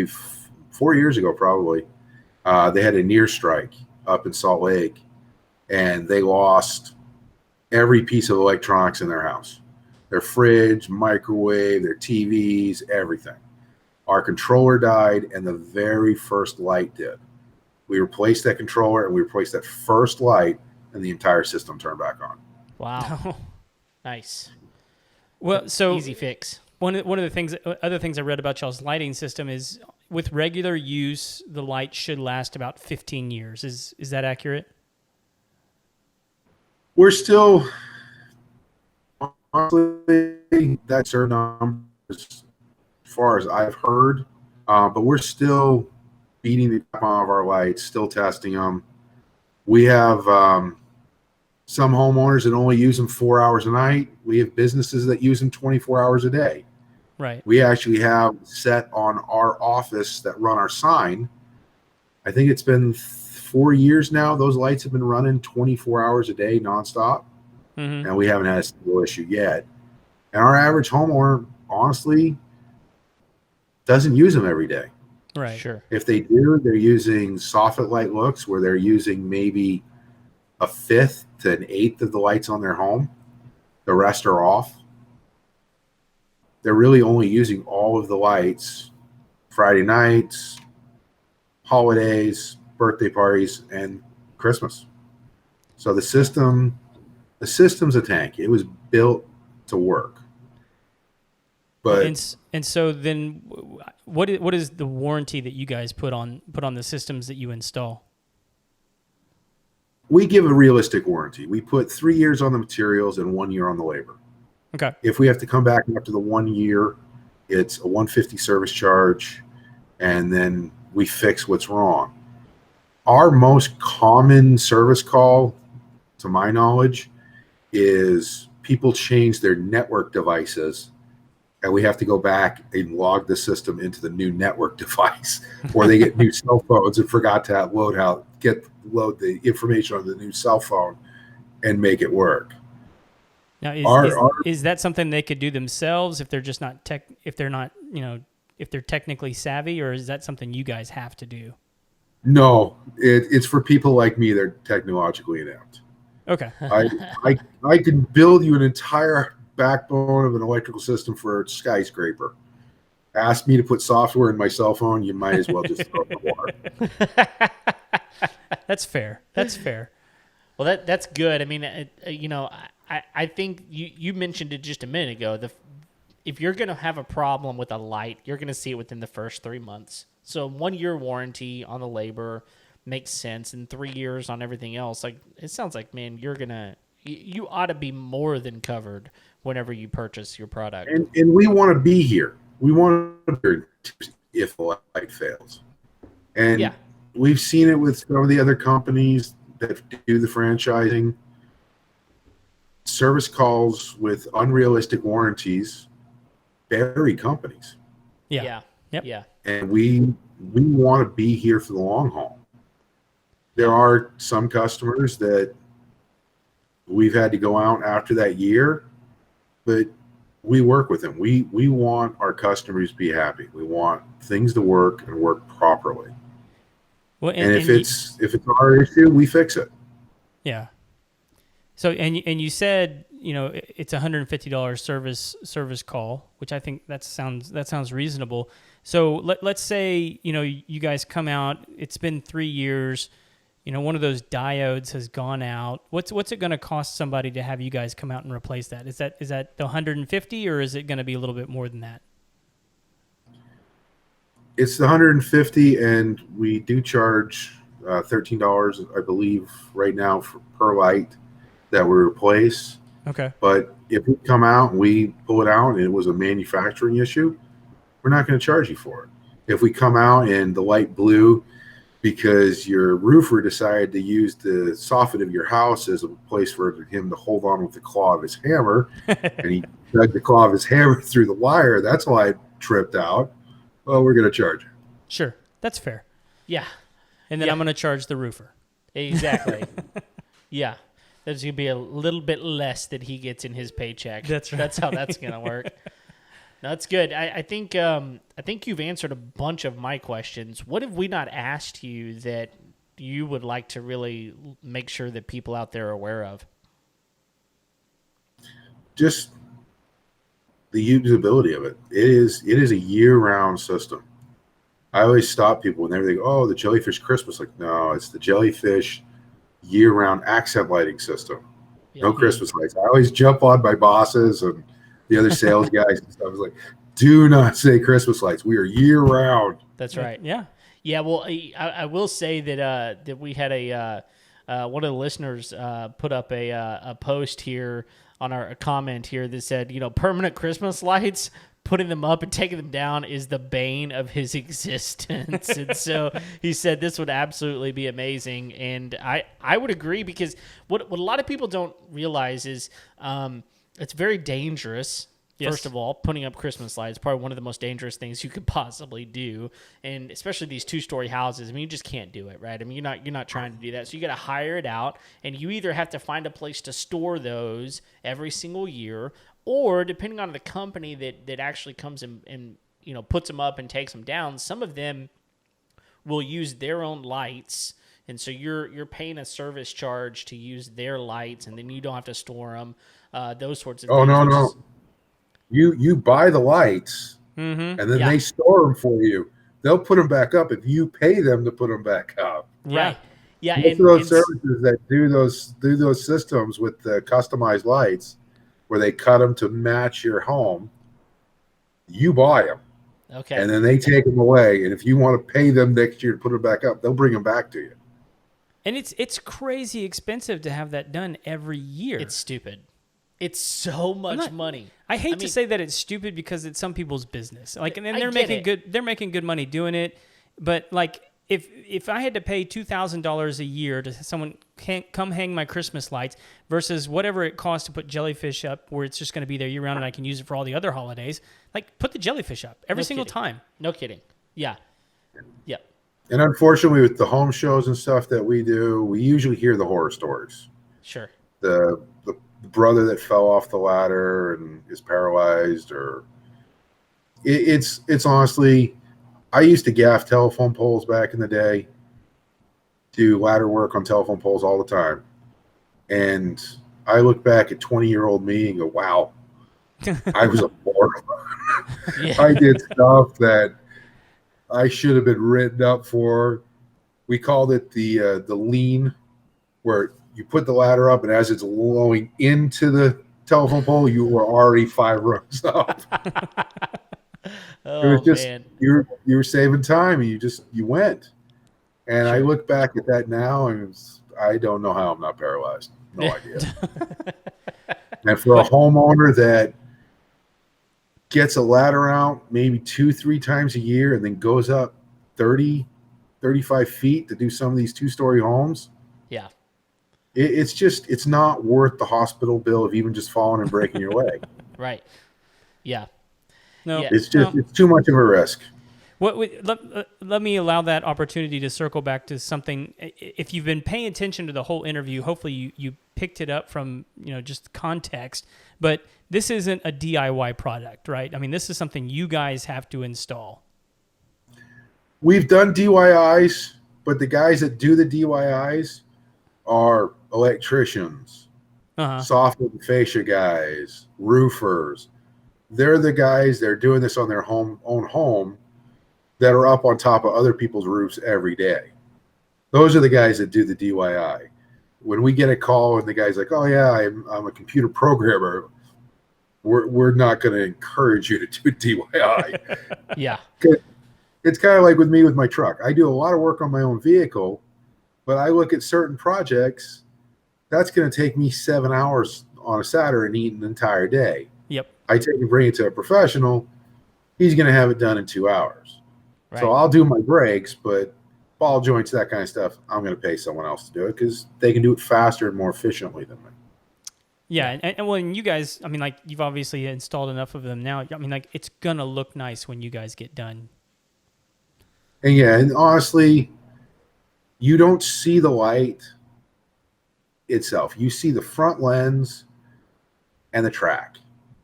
[SPEAKER 3] years ago, probably. They had a near strike up in Salt Lake, and they lost every piece of electronics in their house. Their fridge, microwave, their TVs, everything. Our controller died, and the very first light did. We replaced that controller, and we replaced that first light, and the entire system turned back on.
[SPEAKER 1] Wow. Nice.
[SPEAKER 2] Well, so
[SPEAKER 1] easy fix.
[SPEAKER 2] One of the other things I read about y'all's lighting system is with regular use, the light should last about 15 years. Is that accurate?
[SPEAKER 3] We're still, honestly, that's our numbers as far as I've heard, but we're still beating the top of our lights, still testing them. We have some homeowners that only use them 4 hours a night. We have businesses that use them 24 hours a day.
[SPEAKER 2] Right.
[SPEAKER 3] We actually have set on our office that run our sign. I think it's been 4 years now. Those lights have been running 24 hours a day nonstop, and we haven't had a single issue yet. And our average homeowner, honestly, doesn't use them every day.
[SPEAKER 2] Right.
[SPEAKER 1] Sure.
[SPEAKER 3] If they do, they're using soffit light looks where they're using maybe a fifth to an eighth of the lights on their home. The rest are off. They're really only using all of the lights Friday nights, holidays, birthday parties, and Christmas. So the system's a tank. It was built to work. But
[SPEAKER 2] and so then, what is the warranty that you guys put on the systems that you install?
[SPEAKER 3] we give a realistic warranty. We put 3 years on the materials and 1 year on the labor.
[SPEAKER 2] Okay.
[SPEAKER 3] If we have to come back after the 1 year, it's a $150 service charge, and then we fix what's wrong. Our most common service call, to my knowledge, is people change their network devices, and we have to go back and log the system into the new network device, or they get new cell phones and forgot to load the information on the new cell phone and make it work.
[SPEAKER 2] Now, is that something they could do themselves if they're just not if they're technically savvy, or is that something you guys have to do?
[SPEAKER 3] No, it's for people like me. They're technologically inept.
[SPEAKER 2] Okay.
[SPEAKER 3] I can build you an entire backbone of an electrical system for a skyscraper. Ask me to put software in my cell phone, you might as well just throw it in the water.
[SPEAKER 2] That's fair. That's fair.
[SPEAKER 1] Well, that's good. I mean, I think you mentioned it just a minute ago. If you're going to have a problem with a light, you're going to see it within the first 3 months. So 1 year warranty on the labor makes sense, and 3 years on everything else. Like, it sounds like, man, you ought to be more than covered whenever you purchase your product.
[SPEAKER 3] And we want to be here. We want to be here if the light fails. And we've seen it with some of the other companies that do the franchising. Service calls with unrealistic warranties bury companies.
[SPEAKER 2] Yeah. Yep.
[SPEAKER 1] Yeah.
[SPEAKER 3] And we want to be here for the long haul. There are some customers that we've had to go out after that year, but we work with them. We want our customers to be happy. We want things to work and work properly. Well, and if it's our issue, we fix it.
[SPEAKER 2] Yeah. So and you said, it's $150 service call, which I think that sounds reasonable. So let's say, you guys come out, it's been 3 years, one of those diodes has gone out. What's it going to cost somebody to have you guys come out and replace that? Is that the $150, or is it going to be a little bit more than that?
[SPEAKER 3] It's the $150, and we do charge $13, I believe, right now per light that we replace.
[SPEAKER 2] Okay.
[SPEAKER 3] But if we come out and we pull it out and it was a manufacturing issue, we're not going to charge you for it. If we come out and the light blew because your roofer decided to use the soffit of your house as a place for him to hold on with the claw of his hammer, and he dug the claw of his hammer through the wire, that's why it tripped out. Well, we're going to charge you.
[SPEAKER 2] Sure. That's fair.
[SPEAKER 1] Yeah.
[SPEAKER 2] And then I'm going to charge the roofer.
[SPEAKER 1] Exactly. Yeah. There's going to be a little bit less that he gets in his paycheck.
[SPEAKER 2] That's right.
[SPEAKER 1] That's how that's going to work. No, that's good. I think you've answered a bunch of my questions. What have we not asked you that you would like to really make sure that people out there are aware of?
[SPEAKER 3] Just the usability of it. It is a year-round system. I always stop people when they think, "Oh, the Jellyfish Christmas." Like, no, it's the Jellyfish year-round accent lighting system. Yeah. No Christmas lights. I always jump on my bosses and the other sales guys and stuff. I was like, do not say Christmas lights. We are year-round.
[SPEAKER 1] That's right.
[SPEAKER 2] Yeah.
[SPEAKER 1] Yeah. Well, I will say that we had one of the listeners put up a post here on a comment here that said, permanent Christmas lights, putting them up and taking them down is the bane of his existence. And so he said this would absolutely be amazing. And I would agree, because what a lot of people don't realize is it's very dangerous.
[SPEAKER 2] Yes.
[SPEAKER 1] First of all, putting up Christmas lights is probably one of the most dangerous things you could possibly do, and especially these 2-story houses. I mean, you just can't do it, right? I mean, you're not trying to do that, so you got to hire it out, and you either have to find a place to store those every single year, or depending on the company that actually comes and puts them up and takes them down, some of them will use their own lights. And so you're paying a service charge to use their lights, and then you don't have to store them. Those sorts of things.
[SPEAKER 3] Oh, no. You buy the lights, and then they store them for you. They'll put them back up if you pay them to put them back up.
[SPEAKER 1] Right. Yeah.
[SPEAKER 3] Most of those services that do those systems with the customized lights, where they cut them to match your home, you buy them.
[SPEAKER 1] Okay.
[SPEAKER 3] And then they take them away. And if you want to pay them next year to put them back up, they'll bring them back to you.
[SPEAKER 2] And it's crazy expensive to have that done every year.
[SPEAKER 1] It's stupid. It's so much money.
[SPEAKER 2] I hate to say that it's stupid, because it's some people's business. Like, and they're making good money doing it. But like, if I had to pay $2,000 a year to someone come hang my Christmas lights versus whatever it costs to put Jellyfish up, where it's just going to be there year round and I can use it for all the other holidays, like, put the Jellyfish up every single time.
[SPEAKER 1] No kidding. Yeah. Yeah.
[SPEAKER 3] And unfortunately, with the home shows and stuff that we do, we usually hear the horror stories.
[SPEAKER 1] Sure.
[SPEAKER 3] The brother that fell off the ladder and is paralyzed, or it's honestly, I used to gaff telephone poles back in the day, do ladder work on telephone poles all the time. And I look back at 20-year-old me and go, wow, I was a moron. I did stuff that I should have been written up for. We called it the lean, where you put the ladder up, and as it's blowing into the telephone pole, you were already 5 rungs up.
[SPEAKER 1] Oh,
[SPEAKER 3] it was just,
[SPEAKER 1] man.
[SPEAKER 3] you were saving time, and you went. And I look back at that now, and I don't know how I'm not paralyzed. No idea. And for a homeowner that gets a ladder out maybe 2-3 times a year and then goes up 30, 35 feet to do some of these 2-story homes.
[SPEAKER 1] Yeah.
[SPEAKER 3] It's not worth the hospital bill of even just falling and breaking your leg.
[SPEAKER 1] Right. Yeah.
[SPEAKER 2] No,
[SPEAKER 3] it's too much of a risk.
[SPEAKER 2] Let me allow that opportunity to circle back to something. If you've been paying attention to the whole interview, hopefully you picked it up from just context. But this isn't a DIY product, right? I mean, this is something you guys have to install.
[SPEAKER 3] We've done DIYs, but the guys that do the DIYs are electricians, software and fascia guys, roofers. They're the guys that are doing this on their own home, that are up on top of other people's roofs every day. Those are the guys that do the DIY. When we get a call and the guy's like, oh yeah, I'm a computer programmer, we're not going to encourage you to do DIY.
[SPEAKER 1] Yeah.
[SPEAKER 3] It's kind of like with me with my truck. I do a lot of work on my own vehicle, but I look at certain projects, that's going to take me 7 hours on a Saturday and eat an entire day.
[SPEAKER 2] Yep.
[SPEAKER 3] I take and bring it to a professional, he's going to have it done in 2 hours.
[SPEAKER 1] Right.
[SPEAKER 3] So I'll do my brakes, but ball joints, that kind of stuff, I'm going to pay someone else to do it because they can do it faster and more efficiently than me.
[SPEAKER 2] Yeah, and you guys, I mean, like, you've obviously installed enough of them now. I mean, like, it's going to look nice when you guys get done.
[SPEAKER 3] And yeah, and honestly, you don't see the light itself. You see the front lens and the track.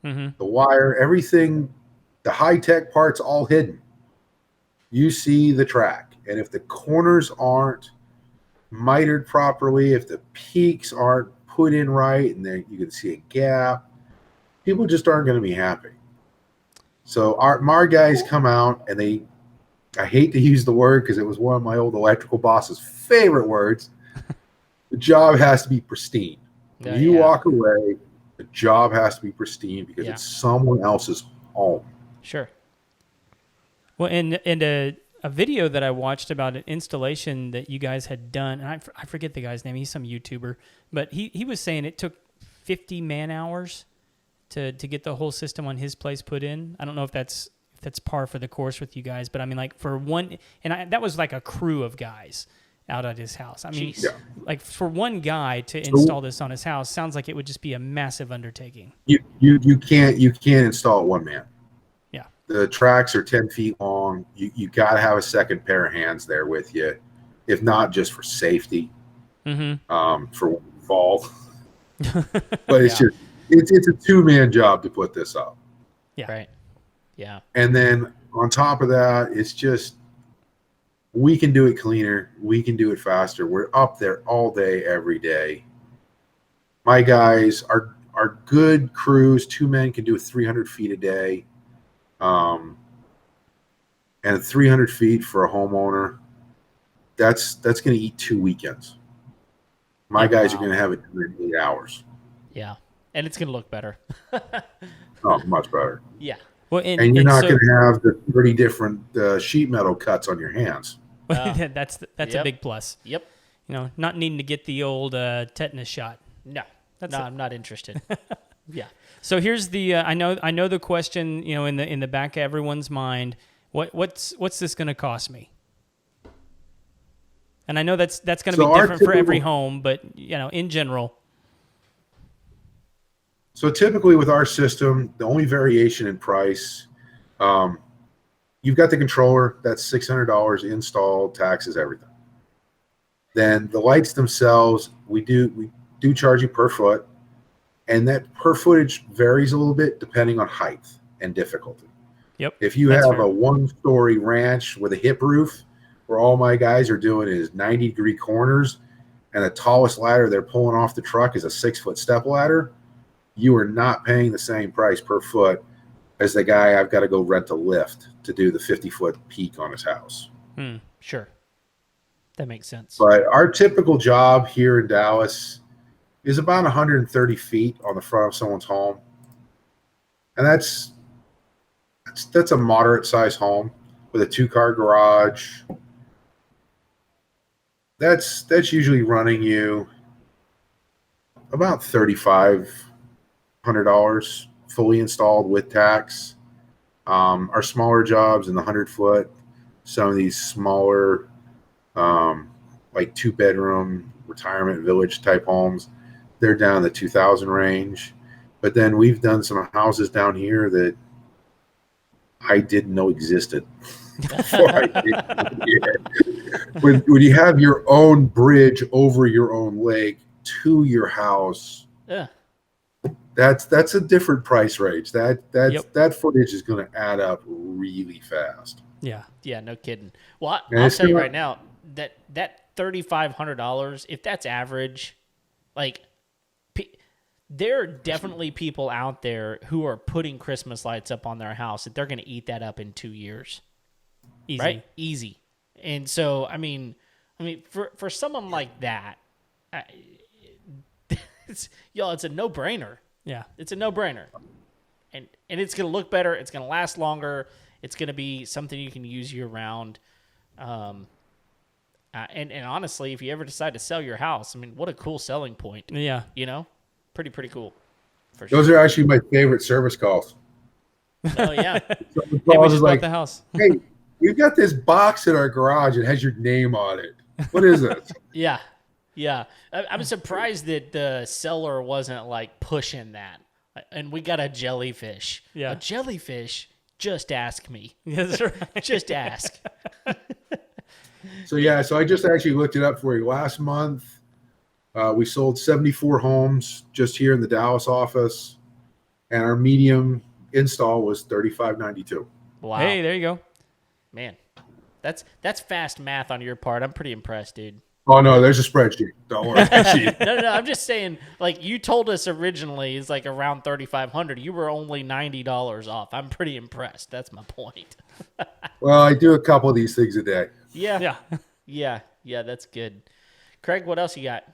[SPEAKER 3] Mm-hmm. The wire, everything, the high-tech parts all hidden. You see the track. And if the corners aren't mitered properly, if the peaks aren't put in right, and then you can see a gap, people just aren't going to be happy. So our guys come out, and I hate to use the word because it was one of my old electrical boss's favorite words. The job has to be pristine. When you walk away, the job has to be pristine because it's someone else's home.
[SPEAKER 1] Sure.
[SPEAKER 2] Well, and a video that I watched about an installation that you guys had done, and I forget the guy's name. He's some YouTuber, but he was saying it took 50 man hours to get the whole system on his place put in. I don't know if that's par for the course with you guys, but I mean, like for one, and that was like a crew of guys out at his house. I mean, like for one guy to install this on his house sounds like it would just be a massive undertaking.
[SPEAKER 3] You can't install it one man.
[SPEAKER 2] Yeah.
[SPEAKER 3] The tracks are 10 feet long. You got to have a second pair of hands there with you, if not just for safety, for fall. But it's just it's a 2-man job to put this up.
[SPEAKER 2] Yeah.
[SPEAKER 1] Right. Yeah.
[SPEAKER 3] And then on top of that, it's just we can do it cleaner. We can do it faster. We're up there all day, every day. My guys are good crews. 2 men can do 300 feet a day. And 300 feet for a homeowner, that's going to eat 2 weekends. My guys are going to have it done in 8 hours.
[SPEAKER 1] Yeah. And it's going to look better.
[SPEAKER 3] Oh, much better.
[SPEAKER 1] Yeah.
[SPEAKER 2] Well,
[SPEAKER 3] and you're not going to have the 30 different sheet metal cuts on your hands.
[SPEAKER 2] That's a big plus.
[SPEAKER 1] Yep.
[SPEAKER 2] You know, not needing to get the old tetanus shot.
[SPEAKER 1] No. I'm not interested. Yeah.
[SPEAKER 2] So here's the I know the question, you know, in the back of everyone's mind, what's this going to cost me? And I know that's going to be different for every home, but you know, in general.
[SPEAKER 3] So typically with our system, the only variation in price, you've got the controller, that's $600 installed, taxes, everything. Then the lights themselves, we do charge you per foot, and that per footage varies a little bit depending on height and difficulty.
[SPEAKER 2] Yep.
[SPEAKER 3] If you have a 1-story ranch with a hip roof, where all my guys are doing is 90-degree corners, and the tallest ladder they're pulling off the truck is a 6-foot step ladder, you are not paying the same price per foot as the guy I've got to go rent a lift to do the 50-foot peak on his house.
[SPEAKER 1] Sure. That makes sense.
[SPEAKER 3] But our typical job here in Dallas is about 130 feet on the front of someone's home. And that's a moderate-sized home with a 2-car garage. That's usually running you about $3,500 fully installed with tax. Our smaller jobs in the 100-foot, some of these smaller, like 2-bedroom retirement village type homes, they're down in the 2,000 range. But then we've done some houses down here that I didn't know existed before I did. When you have your own bridge over your own lake to your house, that's a different price range. That footage is going to add up really fast.
[SPEAKER 2] Yeah,
[SPEAKER 1] no kidding. Well, I'll tell you right now that $3,500, if that's average, like there are definitely people out there who are putting Christmas lights up on their house that they're going to eat that up in 2 years.
[SPEAKER 2] Easy.
[SPEAKER 1] Right? Easy. And so, I mean, for someone like that, it's a no-brainer.
[SPEAKER 2] Yeah.
[SPEAKER 1] It's a no-brainer. And it's going to look better. It's going to last longer. It's going to be something you can use year-round. And honestly, if you ever decide to sell your house, I mean, what a cool selling point.
[SPEAKER 2] Yeah.
[SPEAKER 1] You know? Pretty cool. For
[SPEAKER 3] Those are actually my favorite service calls.
[SPEAKER 1] Oh, yeah.
[SPEAKER 3] Calls
[SPEAKER 2] we just
[SPEAKER 3] is
[SPEAKER 2] bought
[SPEAKER 3] like,
[SPEAKER 2] the house.
[SPEAKER 3] hey, we've got this box in our garage. It has your name on it. What is it?
[SPEAKER 1] Yeah. I'm surprised that the seller wasn't like pushing that. And we got a jellyfish.
[SPEAKER 2] Yeah.
[SPEAKER 1] A jellyfish, just ask me.
[SPEAKER 2] That's right.
[SPEAKER 1] Just ask.
[SPEAKER 3] So I just actually looked it up for you. Last month, we sold 74 homes just here in the Dallas office, and our medium install was $3,592.
[SPEAKER 1] Wow.
[SPEAKER 2] Hey, there you go.
[SPEAKER 1] Man, that's fast math on your part. I'm pretty impressed, dude.
[SPEAKER 3] Oh, no, there's a spreadsheet. Don't worry.
[SPEAKER 1] No, I'm just saying, like, you told us originally it's like around $3,500. You were only $90 off. I'm pretty impressed. That's my point.
[SPEAKER 3] Well, I do a couple of these things a day.
[SPEAKER 1] Yeah, that's good. Craig, what else you got?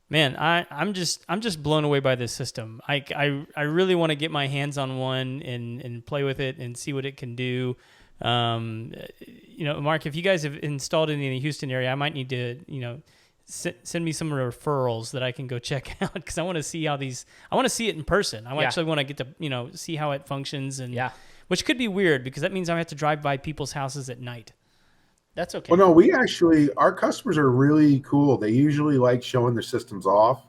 [SPEAKER 2] Man, I'm just blown away by this system. I really want to get my hands on one and play with it and see what it can do. Mark, if you guys have installed any in the Houston area, I might need to, send me some referrals that I can go check out, because I want to see I want to see it in person. I actually want to get to, see how it functions, and which could be weird because that means I have to drive by people's houses at night.
[SPEAKER 1] That's okay.
[SPEAKER 3] Well, no, our customers are really cool. They usually like showing their systems off.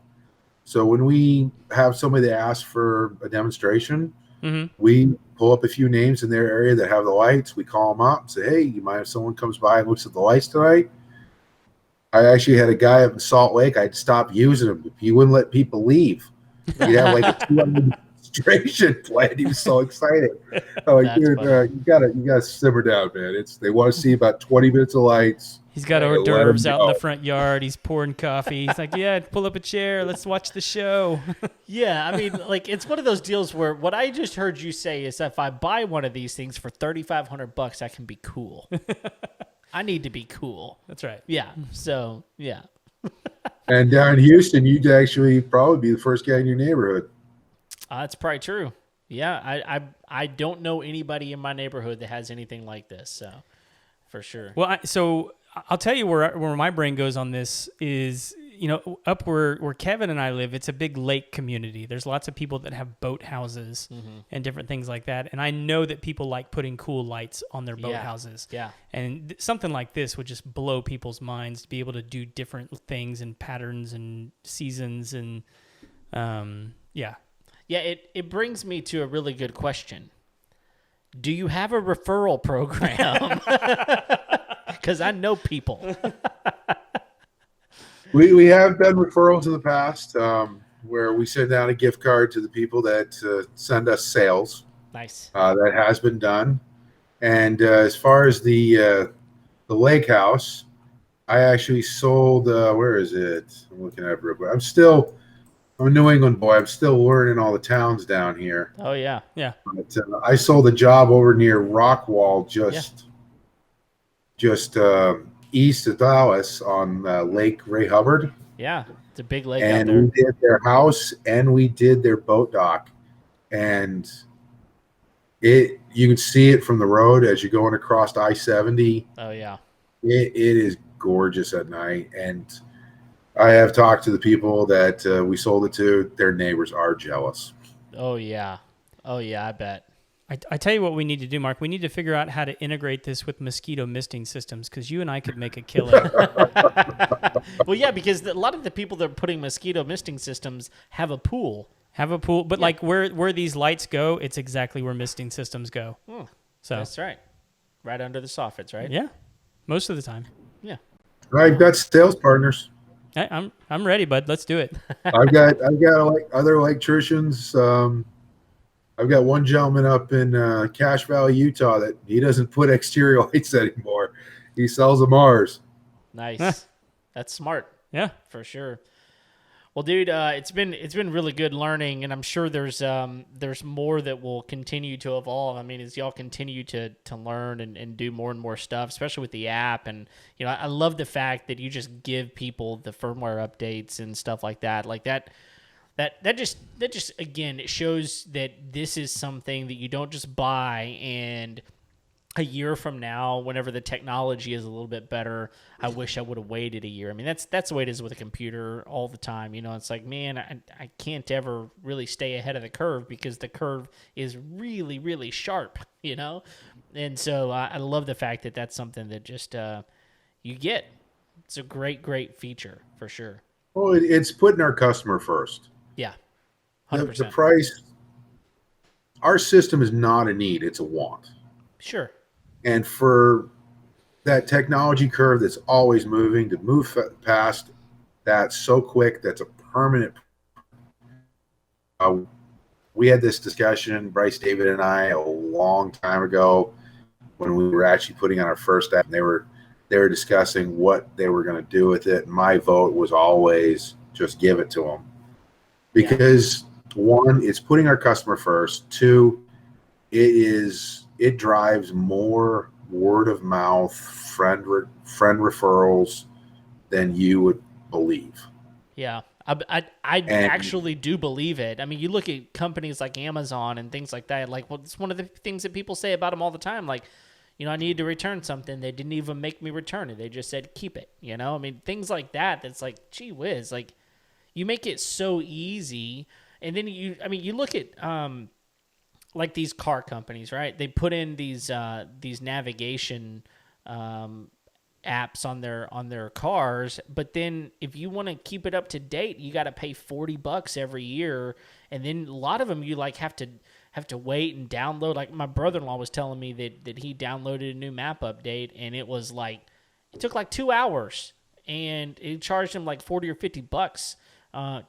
[SPEAKER 3] So when we have somebody that asks for a demonstration, we pull up a few names in their area that have the lights. We call them up and say, hey, you mind if someone comes by and looks at the lights tonight? I actually had a guy up in Salt Lake. I'd stop using him. He wouldn't let people leave. He'd have like a 200 demonstration plan. He was so excited. I'm like, dude, you gotta simmer down, man. They want to see about 20 minutes of lights.
[SPEAKER 2] He's got hors d'oeuvres out in the front yard. He's pouring coffee. He's like, yeah, pull up a chair. Let's watch the show.
[SPEAKER 1] Yeah, I mean, like, it's one of those deals where what I just heard you say is if I buy one of these things for $3,500, I can be cool. I need to be cool.
[SPEAKER 2] That's right.
[SPEAKER 1] Yeah. So, yeah.
[SPEAKER 3] And down in Houston, you'd actually probably be the first guy in your neighborhood.
[SPEAKER 1] That's probably true. Yeah, I don't know anybody in my neighborhood that has anything like this, so for sure.
[SPEAKER 2] Well, so I'll tell you where my brain goes on this is, up where Kevin and I live, it's a big lake community. There's lots of people that have boat houses and different things like that. And I know that people like putting cool lights on their boat houses.
[SPEAKER 1] Yeah.
[SPEAKER 2] And something like this would just blow people's minds to be able to do different things and patterns and seasons and Yeah, it brings me to a really good question. Do you have a referral program? Because I know people.
[SPEAKER 3] We have done referrals in the past where we send out a gift card to the people that send us sales.
[SPEAKER 1] Nice.
[SPEAKER 3] That has been done. And as far as the lake house, I actually sold, where is it? I'm looking at it. I'm a New England boy. I'm still learning all the towns down here.
[SPEAKER 1] Oh, yeah.
[SPEAKER 2] Yeah.
[SPEAKER 3] But, I sold a job over near Rockwall, just east of Dallas on Lake Ray Hubbard.
[SPEAKER 1] Yeah, it's a big lake
[SPEAKER 3] and
[SPEAKER 1] out there.
[SPEAKER 3] We did their house and we did their boat dock. And you can see it from the road as you're going across I-70.
[SPEAKER 1] Oh, yeah.
[SPEAKER 3] It is gorgeous at night. And I have talked to the people that we sold it to. Their neighbors are jealous.
[SPEAKER 1] Oh, yeah. Oh, yeah, I bet.
[SPEAKER 2] I tell you what we need to do, Mark. We need to figure out how to integrate this with mosquito misting systems, because you and I could make a killing.
[SPEAKER 1] Well, yeah, because a lot of the people that are putting mosquito misting systems have a pool.
[SPEAKER 2] But like where these lights go, it's exactly where misting systems go. So
[SPEAKER 1] that's right. Right under the soffits, right?
[SPEAKER 2] Yeah, most of the time.
[SPEAKER 1] Yeah.
[SPEAKER 3] I've got sales partners.
[SPEAKER 2] I'm ready, bud. Let's do it.
[SPEAKER 3] I've got like other electricians. I've got one gentleman up in Cache Valley, Utah, that he doesn't put exterior lights anymore. He sells them ours.
[SPEAKER 1] Nice. That's smart.
[SPEAKER 2] Yeah,
[SPEAKER 1] for sure. Well, dude, it's been really good learning, and I'm sure there's more that will continue to evolve. I mean, as y'all continue to learn and do more and more stuff, especially with the app. And I love the fact that you just give people the firmware updates and stuff like that. Like that just again, it shows that this is something that you don't just buy and a year from now, whenever the technology is a little bit better, I wish I would have waited a year. I mean, that's the way it is with a computer all the time. It's like, man, I can't ever really stay ahead of the curve because the curve is really, really sharp, And so I love the fact that that's something that just you get. It's a great, great feature for sure.
[SPEAKER 3] Well, it's putting our customer first.
[SPEAKER 1] Yeah, 100%.
[SPEAKER 3] The price, our system is not a need, it's a want.
[SPEAKER 1] Sure.
[SPEAKER 3] And for that technology curve that's always moving, to move past that so quick, that's a permanent. We had this discussion, Bryce, David, and I, a long time ago when we were actually putting on our first app. And they were discussing what they were going to do with it. My vote was always just give it to them. Because one, it's putting our customer first. Two, it drives more word of mouth, friend referrals than you would believe.
[SPEAKER 1] Yeah, I actually do believe it. I mean, you look at companies like Amazon and things like that. Like, well, it's one of the things that people say about them all the time. Like, I needed to return something. They didn't even make me return it. They just said, keep it, I mean, things like that. That's like, gee whiz, like you make it so easy. And then you look at, like these car companies, right? They put in these navigation, apps on their cars, but then if you want to keep it up to date, you got to pay $40 every year, and then a lot of them you like have to wait and download. Like my brother-in-law was telling me that he downloaded a new map update, and it took like 2 hours, and it charged him like $40 or $50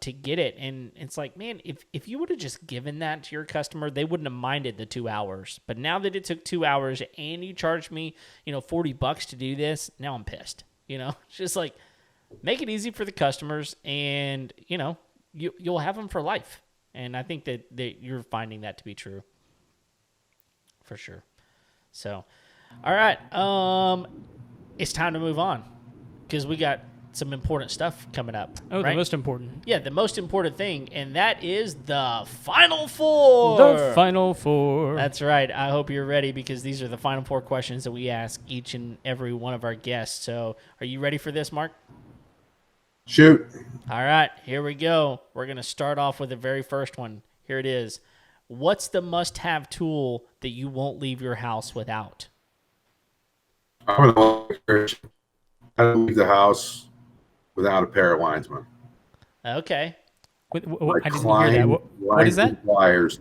[SPEAKER 1] to get it. And it's like, man, if you would have just given that to your customer, they wouldn't have minded the 2 hours. But now that it took 2 hours and you charged me, $40 to do this, now I'm pissed. It's just like, make it easy for the customers, and you'll have them for life. And I think that you're finding that to be true, for sure. So, all right, it's time to move on because we got some important stuff coming up.
[SPEAKER 2] Oh,
[SPEAKER 1] right?
[SPEAKER 2] The most important.
[SPEAKER 1] Yeah, the most important thing, and that is the Final Four.
[SPEAKER 2] The Final Four.
[SPEAKER 1] That's right. I hope you're ready because these are the Final Four questions that we ask each and every one of our guests. So are you ready for this, Mark?
[SPEAKER 3] Shoot.
[SPEAKER 1] All right, here we go. We're going to start off with the very first one. Here it is. What's the must-have tool that you won't leave your house without?
[SPEAKER 3] I'm an electrician. I don't leave the house without a pair of linesmen.
[SPEAKER 1] Okay.
[SPEAKER 2] I didn't hear that. What is that?
[SPEAKER 3] Wires.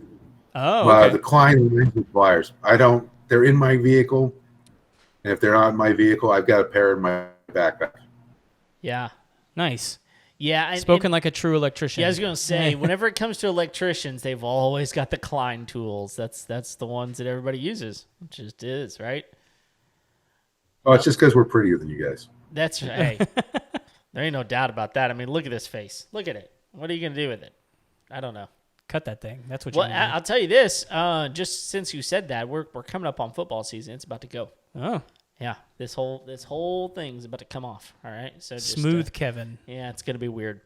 [SPEAKER 2] Oh, okay.
[SPEAKER 3] The Klein lines with wires. They're in my vehicle, and if they're not in my vehicle, I've got a pair in my backpack.
[SPEAKER 1] Yeah.
[SPEAKER 2] Nice.
[SPEAKER 1] Yeah.
[SPEAKER 2] Spoken like a true electrician.
[SPEAKER 1] Yeah, I was going to say, whenever it comes to electricians, they've always got the Klein tools. That's the ones that everybody uses. It just is, right?
[SPEAKER 3] Oh, it's just because we're prettier than you guys.
[SPEAKER 1] That's right. Hey, there ain't no doubt about that. I mean, look at this face. Look at it. What are you going to do with it? I don't know.
[SPEAKER 2] Cut that thing. That's what
[SPEAKER 1] you
[SPEAKER 2] need to do.
[SPEAKER 1] I'll tell you this. Just since you said that, we're coming up on football season. It's about to go.
[SPEAKER 2] Oh.
[SPEAKER 1] Yeah. This whole thing's about to come off. All right. So just,
[SPEAKER 2] smooth Kevin.
[SPEAKER 1] Yeah, it's going to be weird.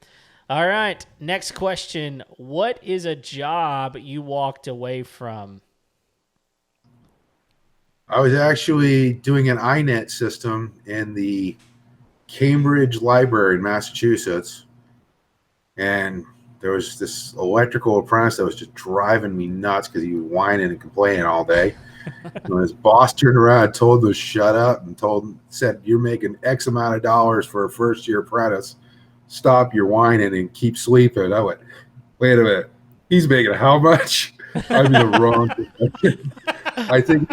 [SPEAKER 1] All right. Next question. What is a job you walked away from?
[SPEAKER 3] I was actually doing an INET system in the Cambridge Library in Massachusetts, and there was this electrical apprentice that was just driving me nuts because he was whining and complaining all day. When his boss turned around and told him to shut up and said, "You're making X amount of dollars for a first-year apprentice. Stop your whining and keep sleeping." I went, "Wait a minute. He's making how much?" I'm in the wrong profession. I think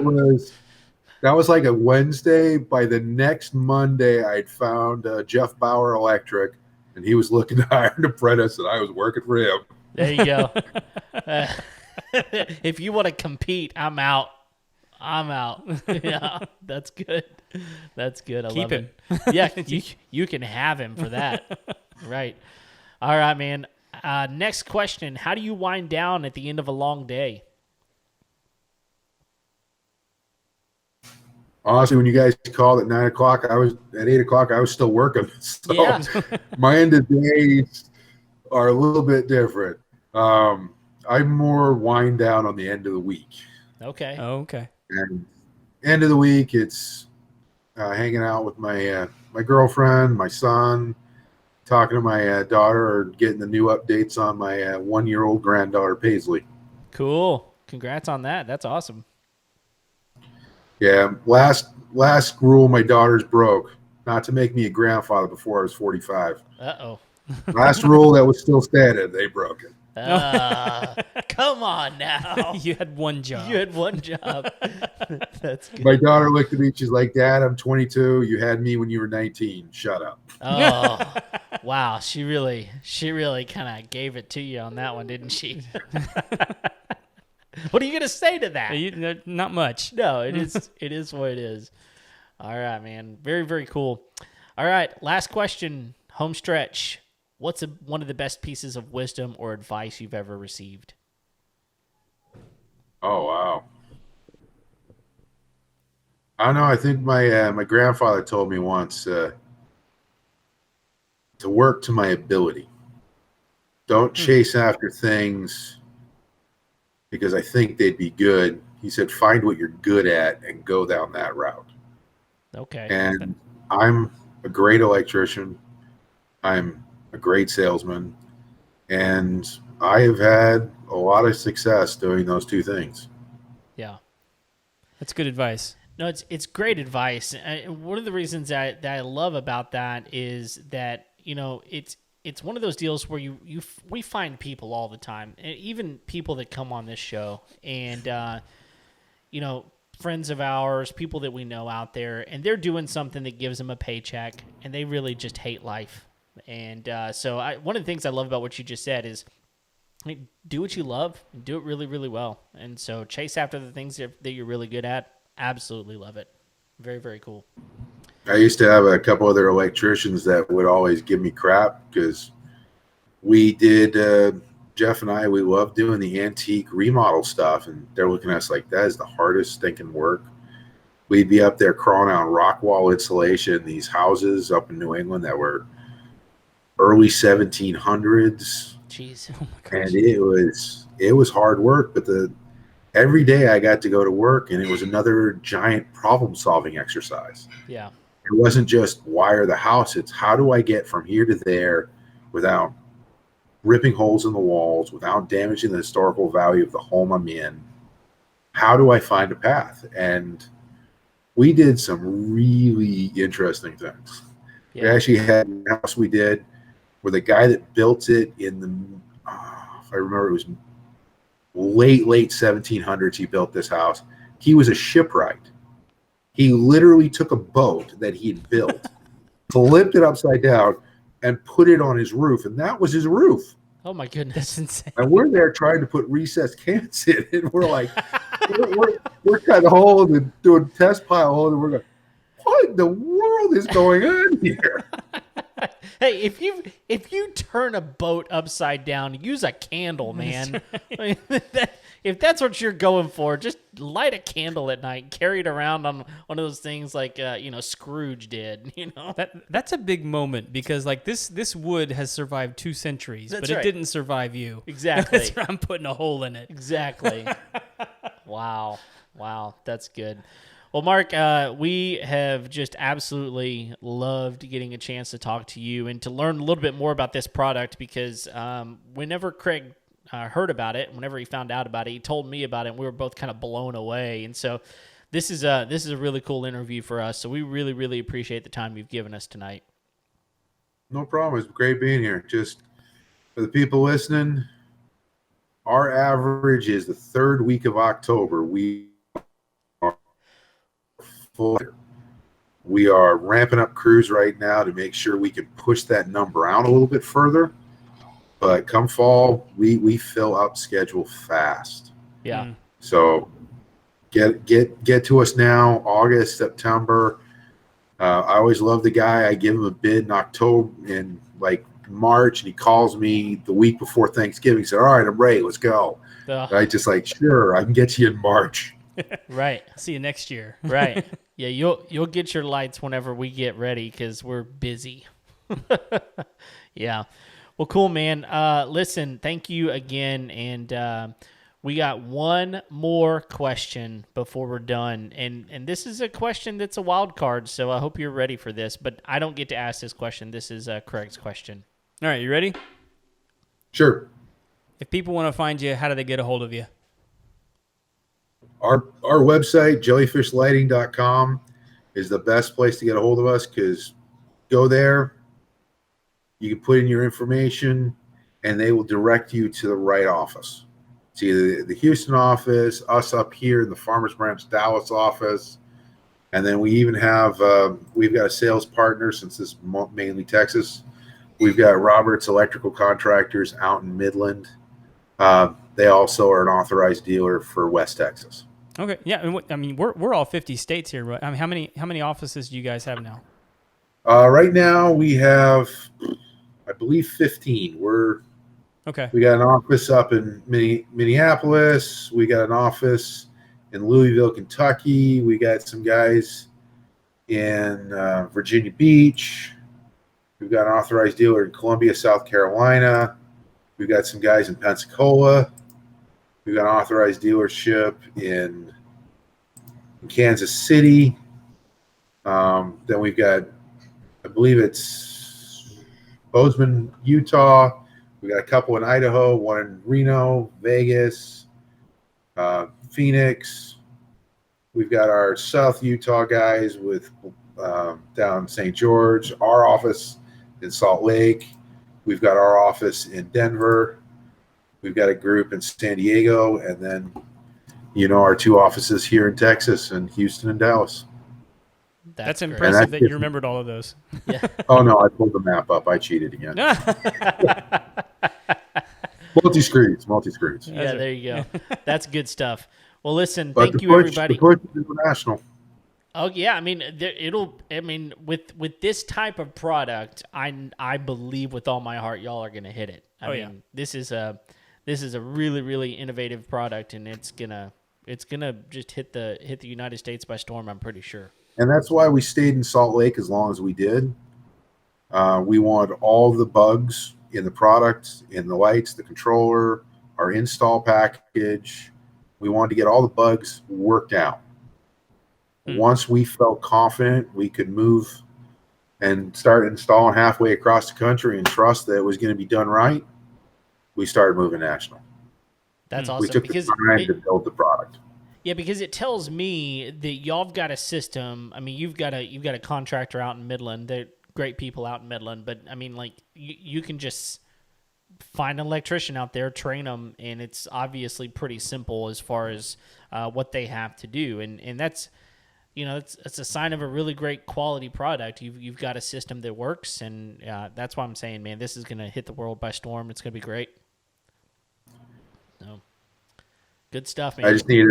[SPEAKER 3] that was like a Wednesday. By the next Monday, I'd found Jeff Bauer Electric, and he was looking to hire an apprentice, and I was working for him.
[SPEAKER 1] There you go. If you want to compete, I'm out. Yeah, that's good. That's good. I love it. Yeah, you can have him for that. Right. All right, man. Next question. How do you wind down at the end of a long day?
[SPEAKER 3] Honestly, when you guys called at 9 o'clock, at 8 o'clock, I was still working. So
[SPEAKER 1] yeah.
[SPEAKER 3] My end of days are a little bit different. I'm more wind down on the end of the week.
[SPEAKER 1] Okay.
[SPEAKER 2] Oh, okay.
[SPEAKER 3] And end of the week, it's hanging out with my girlfriend, my son, talking to my daughter, or getting the new updates on my 1-year-old granddaughter, Paisley.
[SPEAKER 1] Cool. Congrats on that. That's awesome.
[SPEAKER 3] Yeah, last rule my daughters broke, not to make me a grandfather before I was 45.
[SPEAKER 1] Uh-oh.
[SPEAKER 3] Last rule that was still standing, they broke it.
[SPEAKER 1] Come on now.
[SPEAKER 2] You had one job.
[SPEAKER 1] That's good.
[SPEAKER 3] My daughter looked at me. She's like, "Dad, I'm 22. You had me when you were 19. Shut up."
[SPEAKER 1] Oh, wow. She really kind of gave it to you on that one, didn't she? What are you going to say to that?
[SPEAKER 2] Not much.
[SPEAKER 1] No, it is what it is. All right, man. Very, very cool. All right, last question, home stretch. What's one of the best pieces of wisdom or advice you've ever received?
[SPEAKER 3] Oh, wow. I don't know. I think my grandfather told me once to work to my ability. Don't chase after things because I think they'd be good. he said, find what you're good at and go down that route.
[SPEAKER 1] Okay.
[SPEAKER 3] And I'm a great electrician. I'm a great salesman. And I have had a lot of success doing those two things.
[SPEAKER 1] Yeah.
[SPEAKER 2] That's good advice.
[SPEAKER 1] No, it's great advice. One of the reasons that I love about that is that, you know, it's one of those deals where we find people all the time, and even people that come on this show, and you know, friends of ours, people that we know out there, and they're doing something that gives them a paycheck, and they really just hate life. And so one of the things I love about what you just said is, do what you love and do it really, really well. And so chase after the things that you're really good at. Absolutely love it. Very, very cool.
[SPEAKER 3] I used to have a couple other electricians that would always give me crap because we did, Jeff and I, we love doing the antique remodel stuff. And they're looking at us like, that is the hardest stinking work. We'd be up there crawling on rock wall insulation in these houses up in New England that were early 1700s.
[SPEAKER 1] Jeez.
[SPEAKER 2] Oh my gosh.
[SPEAKER 3] And it was hard work, but every day I got to go to work and it was another giant problem solving exercise.
[SPEAKER 1] Yeah.
[SPEAKER 3] It wasn't just wire the house, it's how do I get from here to there without ripping holes in the walls, without damaging the historical value of the home I'm in. How do I find a path? And we did some really interesting things.
[SPEAKER 1] Yeah.
[SPEAKER 3] We actually had a house we did where the guy that built it in the, if I remember, it was late 1700s. He built this house. He was a shipwright. He literally took a boat that he had built, flipped it upside down, and put it on his roof, and that was his roof.
[SPEAKER 1] Oh my goodness.
[SPEAKER 2] That's insane.
[SPEAKER 3] And we're there trying to put recessed cans in, and we're like, we're cutting holes and doing test pile holes, and we're going, what in the world is going on here?
[SPEAKER 1] Hey, if you turn a boat upside down, use a candle, man. If that's what you're going for, just light a candle at night, carry it around on one of those things like you know, Scrooge did. You know,
[SPEAKER 2] That's a big moment because like this wood has survived 2 centuries,
[SPEAKER 1] That's
[SPEAKER 2] but
[SPEAKER 1] right.
[SPEAKER 2] it didn't survive you.
[SPEAKER 1] Exactly.
[SPEAKER 2] That's why I'm putting a hole in it.
[SPEAKER 1] Exactly. Wow, that's good. Well, Mark, we have just absolutely loved getting a chance to talk to you and to learn a little bit more about this product because whenever Craig heard about it, whenever he found out about it, he told me about it, and we were both kind of blown away. And so this is a really cool interview for us. So we really, really appreciate the time you've given us tonight.
[SPEAKER 3] No problem. It's great being here. Just for the people listening, our average is the 3rd week of October. We are ramping up crews right now to make sure we can push that number out a little bit further. But come fall, we fill up schedule fast.
[SPEAKER 1] Yeah.
[SPEAKER 3] So get to us now, August, September. I always love the guy. I give him a bid in October, in like March, and he calls me the week before Thanksgiving. He said, all right, I'm ready. Let's go. I just like, sure, I can get you in March.
[SPEAKER 1] Right.
[SPEAKER 2] See you next year.
[SPEAKER 1] Right. Yeah, you'll get your lights whenever we get ready because we're busy. Yeah. Well, cool, man. Listen, thank you again, and we got one more question before we're done, and this is a question that's a wild card, so I hope you're ready for this, but I don't get to ask this question. This is Craig's question.
[SPEAKER 2] All right, you ready?
[SPEAKER 3] Sure.
[SPEAKER 2] If people want to find you, how do they get a hold of you?
[SPEAKER 3] Our website, jellyfishlighting.com, is the best place to get a hold of us because go there, you can put in your information, and they will direct you to the right office. It's either the Houston office, us up here in the Farmers Branch Dallas office, and then we even have we've got a sales partner since this is mainly Texas. We've got Roberts Electrical Contractors out in Midland. They also are an authorized dealer for West Texas.
[SPEAKER 2] Okay, yeah, and I mean we're all 50 states here, right? I mean, how many offices do you guys have now?
[SPEAKER 3] Right now we have, I believe, 15. We got an office up in Minneapolis. We got an office in Louisville, Kentucky. We got some guys in Virginia Beach. We've got an authorized dealer in Columbia, South Carolina. We've got some guys in Pensacola. We've got an authorized dealership in Kansas City. Then we've got, I believe it's Bozeman, Utah. We got a couple in Idaho, one in Reno, Vegas, Phoenix. We've got our South Utah guys with down St. George, our office in Salt Lake. We've got our office in Denver. We've got a group in San Diego, and then, our 2 offices here in Texas and Houston and Dallas.
[SPEAKER 2] That's impressive that you remembered all of those.
[SPEAKER 1] Yeah.
[SPEAKER 3] Oh, no, I pulled the map up. I cheated again. Multi-screens.
[SPEAKER 1] Yeah, there you go. That's good stuff. Well, listen,
[SPEAKER 3] But
[SPEAKER 1] thank you, everybody.
[SPEAKER 3] The push is international.
[SPEAKER 1] Oh yeah, I mean, with this type of product, I believe with all my heart, y'all are gonna hit it. I mean, this is a really, really innovative product, and it's gonna just hit the United States by storm. I'm pretty sure.
[SPEAKER 3] And that's why we stayed in Salt Lake as long as we did. We wanted all the bugs in the product, in the lights, the controller, our install package. We wanted to get all the bugs worked out. Once we felt confident we could move and start installing halfway across the country and trust that it was going to be done right, we started moving national.
[SPEAKER 1] That's awesome.
[SPEAKER 3] We took the time to build the product.
[SPEAKER 1] Yeah, because it tells me that y'all have got a system. I mean, you've got a contractor out in Midland. They're great people out in Midland, but I mean, like you can just find an electrician out there, train them, and it's obviously pretty simple as far as what they have to do, and that's it's a sign of a really great quality product. You've got a system that works, and that's why I'm saying, man, this is gonna hit the world by storm. It's gonna be great. So. Good stuff, man.
[SPEAKER 3] I just needed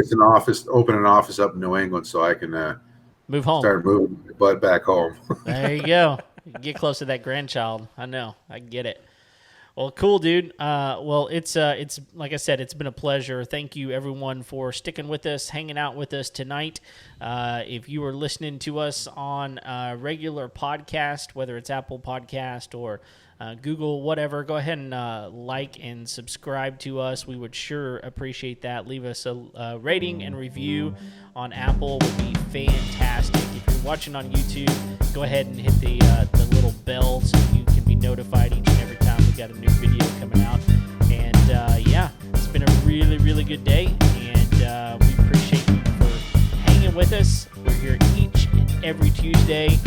[SPEAKER 3] open an office up in New England so I can
[SPEAKER 1] move home.
[SPEAKER 3] Start moving my butt back home.
[SPEAKER 1] There you go. Get close to that grandchild. I know. I get it. Well, cool, dude. Well, it's like I said, it's been a pleasure. Thank you, everyone, for sticking with us, hanging out with us tonight. If you are listening to us on a regular podcast, whether it's Apple Podcast or Google, whatever, go ahead and like and subscribe to us. We would sure appreciate that. Leave us a rating and review on Apple would be fantastic. If you're watching on YouTube, go ahead and hit the little bell so you can be notified each and every time we got a new video coming out. And it's been a really, really good day, and we appreciate you for hanging with us. We're here each and every Tuesday.